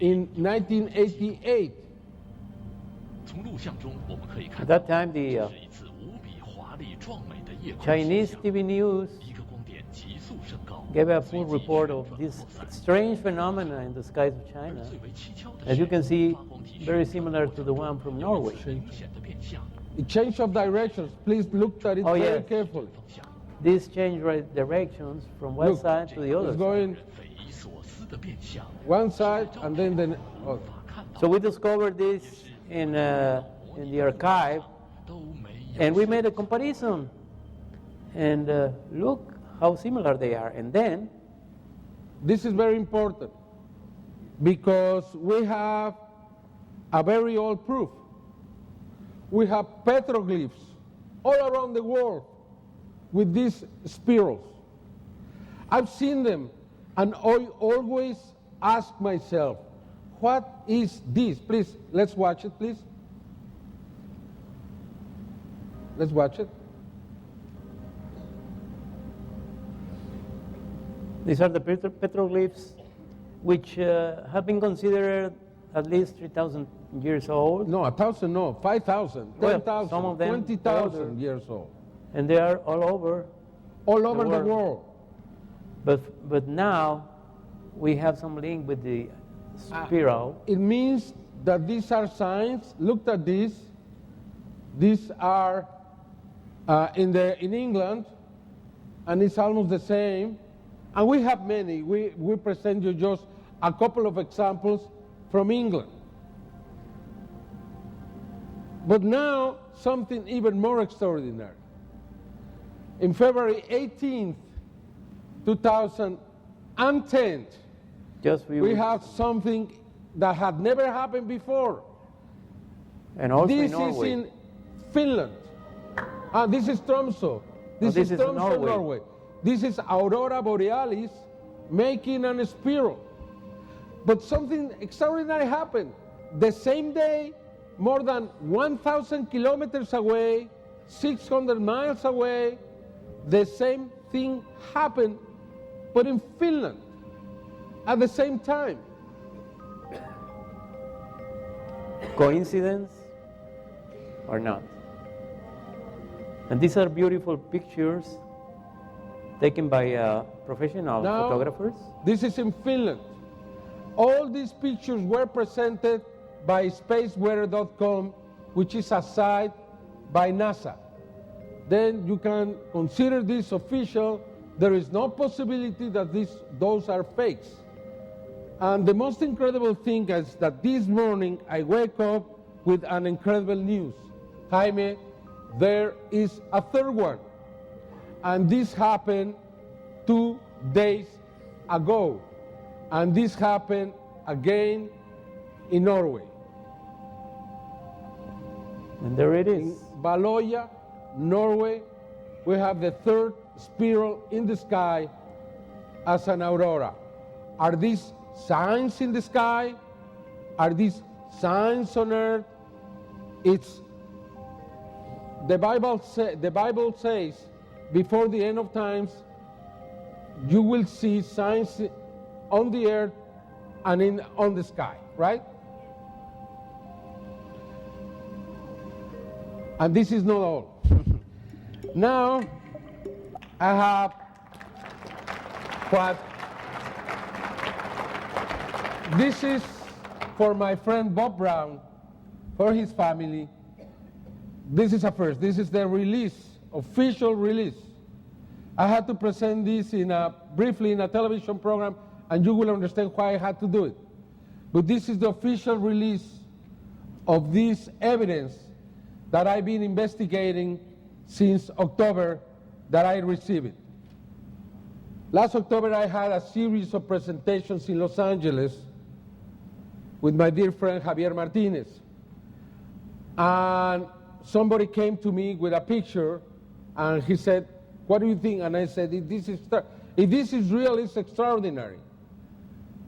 in 1988. At that time, the Chinese TV news gave a full report of this strange phenomena in the skies of China. As you can see, very similar to the one from Norway. It changed of directions. Please look at it very carefully. This changed directions from one side to the other. It's going one side and then the other. So we discovered this in the archive, and we made a comparison. And look how similar they are. And then, this is very important because we have a very old proof. We have petroglyphs all around the world with these spirals. I've seen them, and I always ask myself, what is this? Please, let's watch it, please. Let's watch it. These are the petroglyphs, which have been considered at least 3,000 years old. No, 1,000, no, 5,000, 10,000, some of them 20,000 years old. And they are all over. All over the world. But now we have some link with the spiral. It means that these are signs. Look at this. These are in England, and it's almost the same. And we have many. We present you just a couple of examples from England. But now, something even more extraordinary. In February 18th, 2010, we have something that had never happened before. And also this in Norway. Is in Finland. This is Tromsø. This is Tromsø, Norway. This is Aurora Borealis making a spiral. But something extraordinary happened. The same day, more than 1,000 kilometers away, 600 miles away, the same thing happened, but in Finland at the same time. Coincidence or not? And these are beautiful pictures taken by professional photographers. This is in Finland. All these pictures were presented by spaceweather.com, which is a site by NASA. Then you can consider this official. There is no possibility that those are fakes. And the most incredible thing is that this morning I wake up with an incredible news. Jaime, there is a third one. And this happened 2 days ago. And this happened again in Norway. And there it is. In Valoya, Norway, we have the third spiral in the sky as an aurora. Are these signs in the sky? Are these signs on earth? It's the Bible says before the end of times you will see signs on the earth and on the sky, right? And this is not all. Now I have what this is for my friend Bob Brown, for his family. This is a first. This is the release, official release. I had to present this briefly in a television program, and you will understand why I had to do it. But this is the official release of this evidence that I've been investigating since October that I received it. Last October, I had a series of presentations in Los Angeles with my dear friend Javier Martinez. And somebody came to me with a picture, and he said, "What do you think?" And I said, if this is real, it's extraordinary.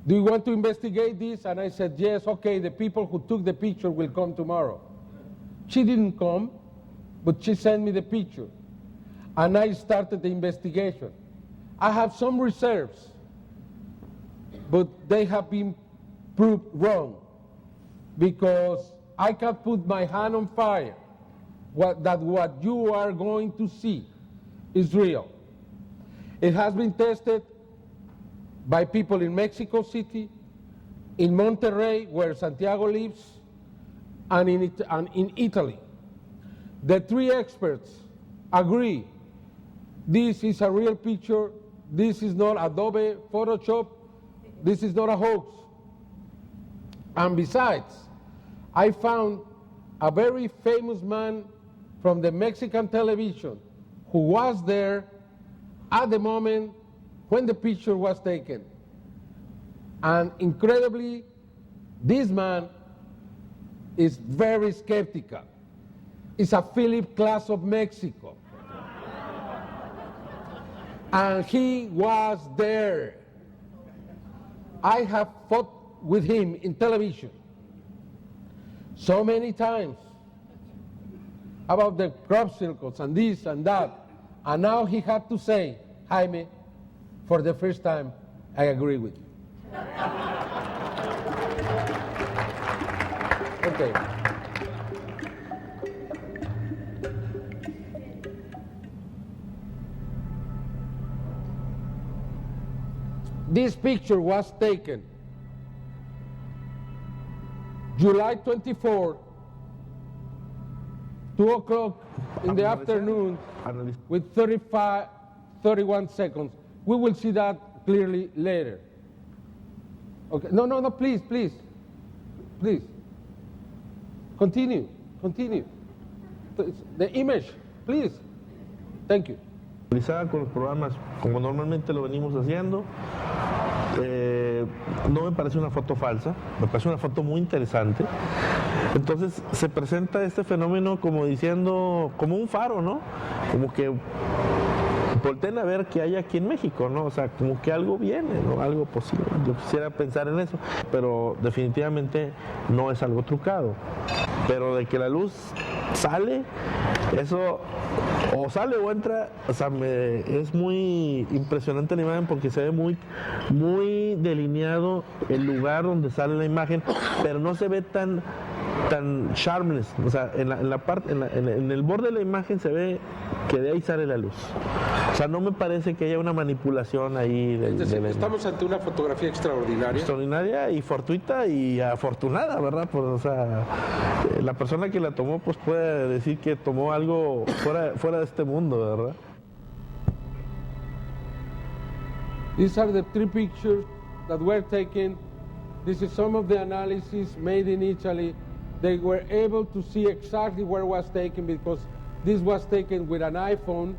Do you want to investigate this? And I said, yes, okay, the people who took the picture will come tomorrow. She didn't come, but she sent me the picture. And I started the investigation. I have some reserves, but they have been proved wrong because I can put my hand on fire that what you are going to see is real. It has been tested by people in Mexico City, in Monterrey, where Santiago lives, and in Italy. The three experts agree this is a real picture, this is not Adobe Photoshop, this is not a hoax. And besides, I found a very famous man from the Mexican television who was there at the moment when the picture was taken. And incredibly, this man is very skeptical. It's a Philip Glass of Mexico. And he was there. I have fought with him in television so many times about the crop circles and this and that. And now he had to say, Jaime, for the first time, I agree with you. Okay. This picture was taken July 24, 2 o'clock in the afternoon with 31 seconds. We will see that clearly later. Okay. No, please. Continue. The image, please. Thank you. Con los programas como normalmente lo venimos haciendo. No me parece una foto falsa, me parece una foto muy interesante. Entonces se presenta este fenómeno como diciendo, como un faro, ¿no? Como que volteen a ver qué hay aquí en México, ¿no? O sea, como que algo viene, ¿no? Algo posible. Yo quisiera pensar en eso, pero definitivamente no es algo trucado. Pero de que la luz sale, eso o sale o entra, o sea, es muy impresionante la imagen porque se ve muy delineado el lugar donde sale la imagen, pero no se ve tan sharpness, o sea, en el borde de la imagen se ve que de ahí sale la luz. O sea, no me parece que haya una manipulación ahí. Estamos ante una fotografía extraordinaria. Extraordinaria y fortuita y afortunada, ¿verdad? Pues, o sea, la persona que la tomó pues puede decir que tomó algo fuera de este mundo, ¿verdad? These are the 3 pictures that were taken. This is some of the analysis made in Italy. They were able to see exactly where it was taken because this was taken with an iPhone,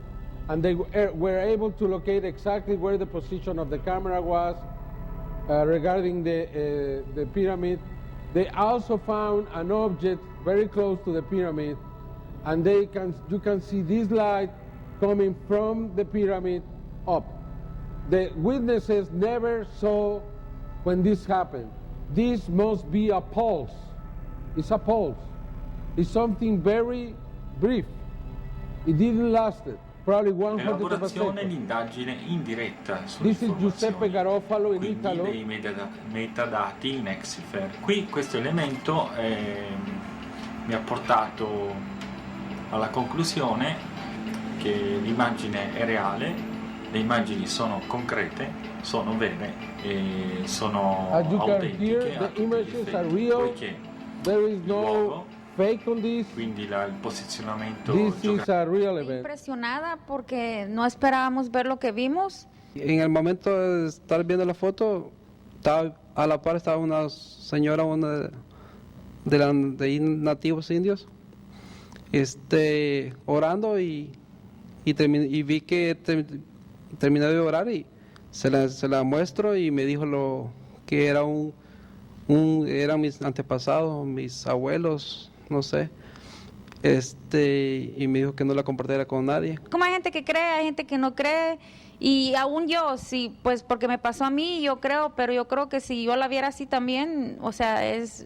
and they were able to locate exactly where the position of the camera was regarding the pyramid. They also found an object very close to the pyramid, and you can see this light coming from the pyramid up. The witnesses never saw when this happened. This must be a pulse. It's a pulse. It's something very brief. It didn't last it. Probably 100%. Elaborazione e l'indagine in diretta This is Giuseppe Garofalo in quindi Italo. dei metadati in Exifer. Qui questo elemento mi ha portato alla conclusione che l'immagine è reale, le immagini sono concrete, sono vere e sono As you can autentiche hear, a the images are real. poiché There is il no luogo, fake on this. quindi il posizionamento This is a real event. Impresionada porque no esperábamos ver lo que vimos. En el momento de estar viendo la foto, a la par estaba una señora, una de nativos indios, orando y vi que terminó de orar y se la muestro y me dijo que eran mis antepasados, mis abuelos, no sé, y me dijo que no la compartiera con nadie. Como hay gente que cree, hay gente que no cree, y aún yo, sí, pues porque me pasó a mí, yo creo, pero yo creo que si yo la viera así también, o sea, es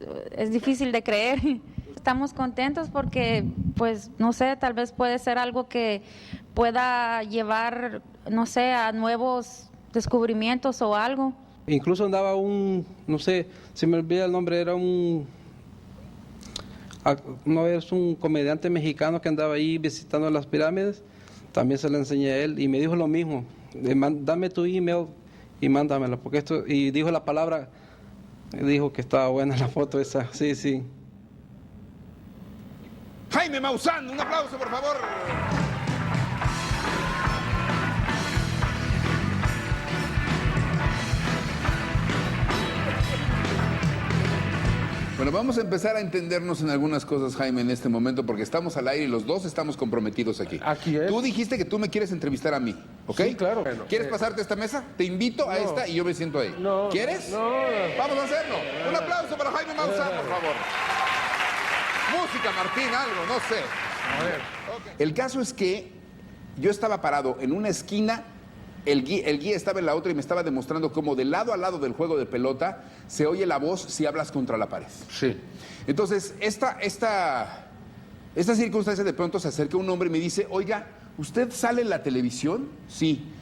difícil de creer. Estamos contentos porque, pues, no sé, tal vez puede ser algo que pueda llevar, no sé, a nuevos descubrimientos o algo. Incluso andaba no sé, se me olvida el nombre, es un comediante mexicano que andaba ahí visitando las pirámides, también se lo enseñé a él y me dijo lo mismo, dame tu email y mándamelo, porque y dijo la palabra, dijo que estaba buena la foto esa, sí. Jaime Maussan, un aplauso por favor. Bueno, vamos a empezar a entendernos en algunas cosas, Jaime, en este momento, porque estamos al aire y los dos estamos comprometidos aquí. Aquí es. Tú dijiste que tú me quieres entrevistar a mí, ¿ok? Sí, claro. Bueno, ¿quieres pasarte a esta mesa? Te invito a esta y yo me siento ahí. No. ¿Quieres? No. Vamos a hacerlo. Un aplauso para Jaime Maussan, por favor. Música, Martín, algo, no sé. A ver. El caso es que yo estaba parado en una esquina, el guía estaba en la otra y me estaba demostrando cómo de lado a lado del juego de pelota se oye la voz si hablas contra la pared. Sí. Entonces, esta circunstancia, de pronto se acerca un hombre y me dice, oiga, ¿usted sale en la televisión? Sí.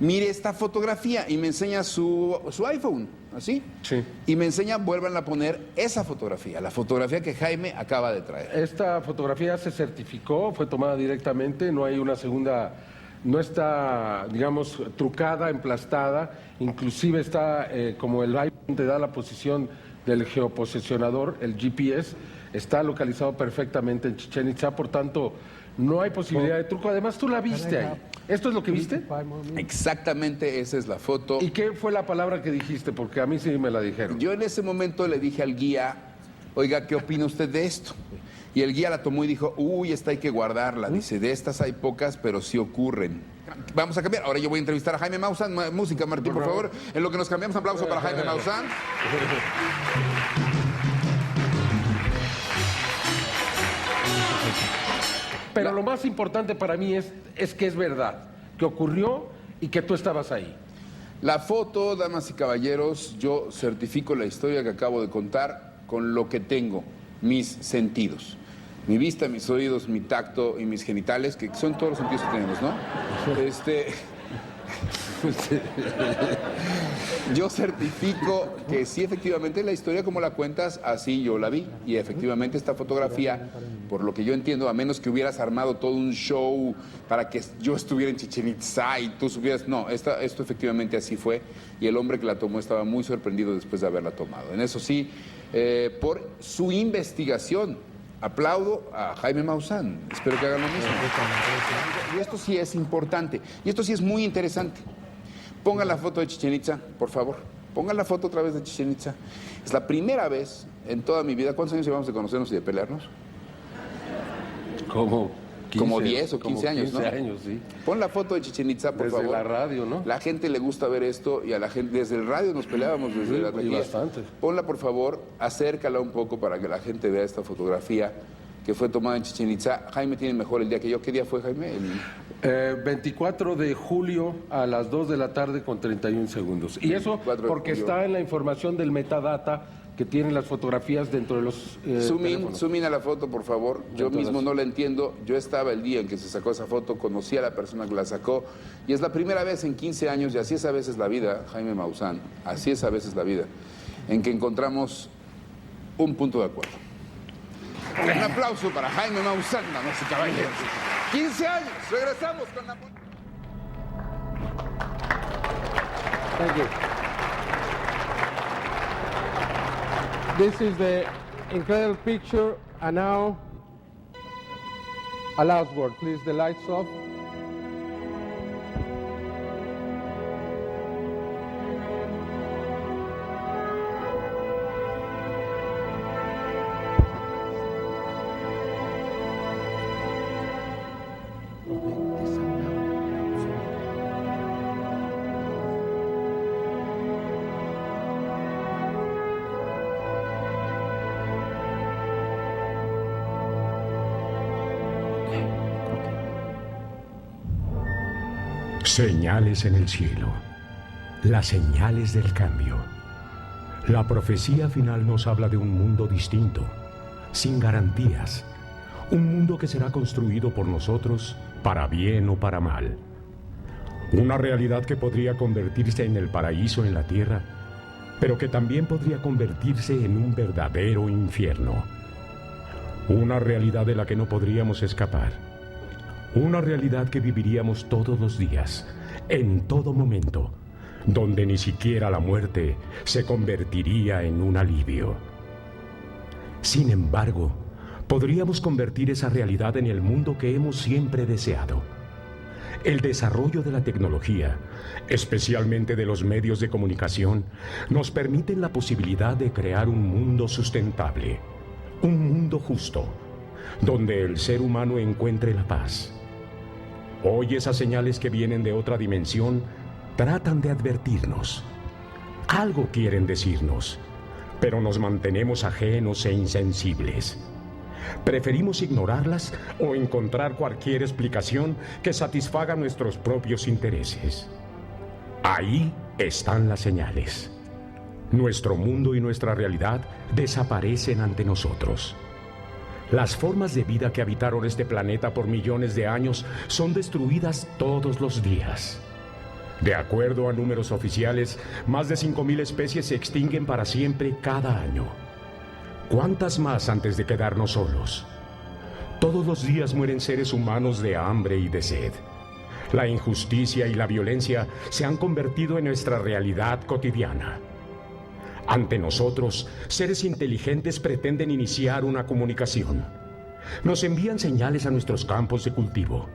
Mire esta fotografía, y me enseña su iPhone, ¿así? Sí. Y me enseña, vuelvan a poner esa fotografía, la fotografía que Jaime acaba de traer. Esta fotografía se certificó, fue tomada directamente, no hay una segunda, no está, digamos, trucada, emplastada, inclusive está como el iPhone te da la posición del geoposicionador, el GPS, está localizado perfectamente en Chichén Itzá, por tanto, No hay posibilidad de truco. Además, tú la viste ahí. ¿Esto es lo que viste? Exactamente, esa es la foto. ¿Y qué fue la palabra que dijiste? Porque a mí sí me la dijeron. Yo en ese momento le dije al guía, oiga, ¿qué opina usted de esto? Y el guía la tomó y dijo, uy, esta hay que guardarla. Dice, de estas hay pocas, pero sí ocurren. Vamos a cambiar. Ahora yo voy a entrevistar a Jaime Maussan. Música, Martín, por favor. En lo que nos cambiamos, aplauso para Jaime Maussan. Pero lo más importante para mí es que es verdad, que ocurrió y que tú estabas ahí. La foto, damas y caballeros, yo certifico la historia que acabo de contar con lo que tengo, mis sentidos. Mi vista, mis oídos, mi tacto y mis genitales, que son todos los sentidos que tenemos, ¿no? Yo certifico que sí, efectivamente, la historia como la cuentas, así yo la vi. Y efectivamente esta fotografía, por lo que yo entiendo, a menos que hubieras armado todo un show para que yo estuviera en Chichén Itzá y tú supieras, no, esto efectivamente así fue. Y el hombre que la tomó estaba muy sorprendido después de haberla tomado. En eso sí, por su investigación. Aplaudo a Jaime Maussan. Espero que hagan lo mismo. Y esto sí es importante. Y esto sí es muy interesante. Pongan la foto de Chichén Itzá, por favor. Pongan la foto otra vez de Chichén Itzá. Es la primera vez en toda mi vida. ¿Cuántos años llevamos de conocernos y de pelearnos? Como 10 o 15 años, 15 años, sí. Pon la foto de Chichén Itzá, por favor. Desde la radio, ¿no? La gente le gusta ver esto y a la gente desde el radio nos peleábamos desde la radio. Bastante. Ponla, por favor, acércala un poco para que la gente vea esta fotografía que fue tomada en Chichén Itzá. Jaime tiene mejor el día que yo. ¿Qué día fue, Jaime? 24 de julio a las 2 de la tarde con 31 segundos. Y eso porque está en la información del metadata que tienen las fotografías dentro de los zoom in a la foto, por favor. Yo mismo no la entiendo. Yo estaba el día en que se sacó esa foto, conocí a la persona que la sacó y es la primera vez en 15 años, y así es a veces la vida, Jaime Maussan, así es a veces la vida, en que encontramos un punto de acuerdo. Un aplauso para Jaime Maussan, damas y caballeros. 15 años, regresamos con la... Thank you. This is the incredible picture, and now a last word, please. The lights off. Señales en el cielo, las señales del cambio. La profecía final nos habla de un mundo distinto, sin garantías, un mundo que será construido por nosotros para bien o para mal. Una realidad que podría convertirse en el paraíso en la tierra, pero que también podría convertirse en un verdadero infierno. Una realidad de la que no podríamos escapar. Una realidad que viviríamos todos los días, en todo momento, donde ni siquiera la muerte se convertiría en un alivio. Sin embargo, podríamos convertir esa realidad en el mundo que hemos siempre deseado. El desarrollo de la tecnología, especialmente de los medios de comunicación, nos permiten la posibilidad de crear un mundo sustentable, un mundo justo, donde el ser humano encuentre la paz. Hoy esas señales que vienen de otra dimensión tratan de advertirnos. Algo quieren decirnos, pero nos mantenemos ajenos e insensibles. Preferimos ignorarlas o encontrar cualquier explicación que satisfaga nuestros propios intereses. Ahí están las señales. Nuestro mundo y nuestra realidad desaparecen ante nosotros. Las formas de vida que habitaron este planeta por millones de años son destruidas todos los días. De acuerdo a números oficiales, más de 5.000 especies se extinguen para siempre cada año. ¿Cuántas más antes de quedarnos solos? Todos los días mueren seres humanos de hambre y de sed. La injusticia y la violencia se han convertido en nuestra realidad cotidiana. Ante nosotros, seres inteligentes pretenden iniciar una comunicación. Nos envían señales a nuestros campos de cultivo,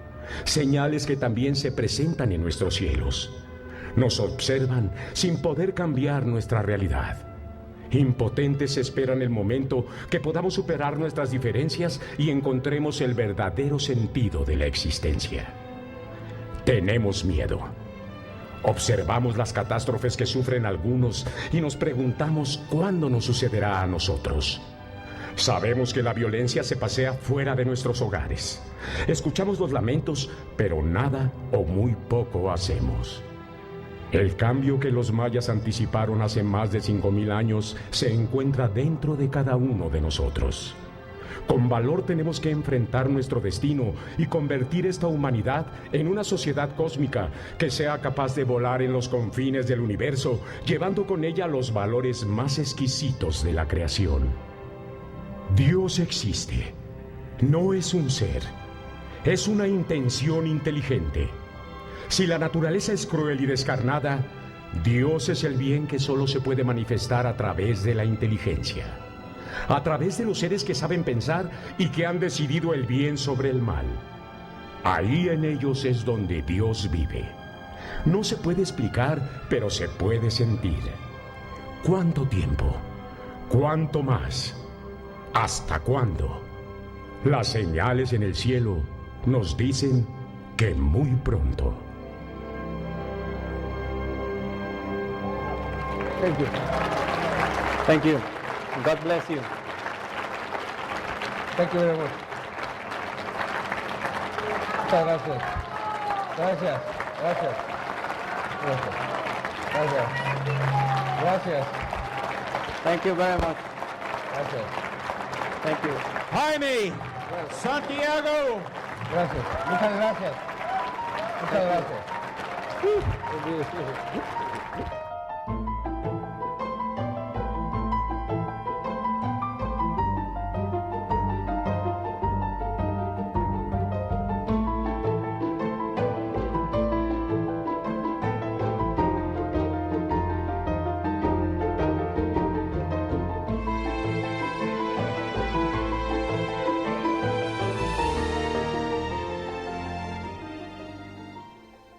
señales que también se presentan en nuestros cielos. Nos observan sin poder cambiar nuestra realidad. Impotentes esperan el momento que podamos superar nuestras diferencias y encontremos el verdadero sentido de la existencia. Tenemos miedo. Observamos las catástrofes que sufren algunos y nos preguntamos cuándo nos sucederá a nosotros. Sabemos que la violencia se pasea fuera de nuestros hogares. Escuchamos los lamentos, pero nada o muy poco hacemos. El cambio que los mayas anticiparon hace más de 5,000 años se encuentra dentro de cada uno de nosotros. Con valor tenemos que enfrentar nuestro destino y convertir esta humanidad en una sociedad cósmica que sea capaz de volar en los confines del universo, llevando con ella los valores más exquisitos de la creación. Dios existe. No es un ser. Es una intención inteligente. Si la naturaleza es cruel y descarnada, Dios es el bien que solo se puede manifestar a través de la inteligencia, a través de los seres que saben pensar y que han decidido el bien sobre el mal. Ahí en ellos es donde Dios vive. No se puede explicar, pero se puede sentir. ¿Cuánto tiempo? ¿Cuánto más? ¿Hasta cuándo? Las señales en el cielo nos dicen que muy pronto. Thank you. Thank you. God bless you. Thank you very much. Muchas gracias. Gracias. Gracias. Gracias. Gracias. Gracias. Thank you very much. Gracias. Thank you. Jaime, Santiago. Gracias. Muchas gracias. Muchas gracias.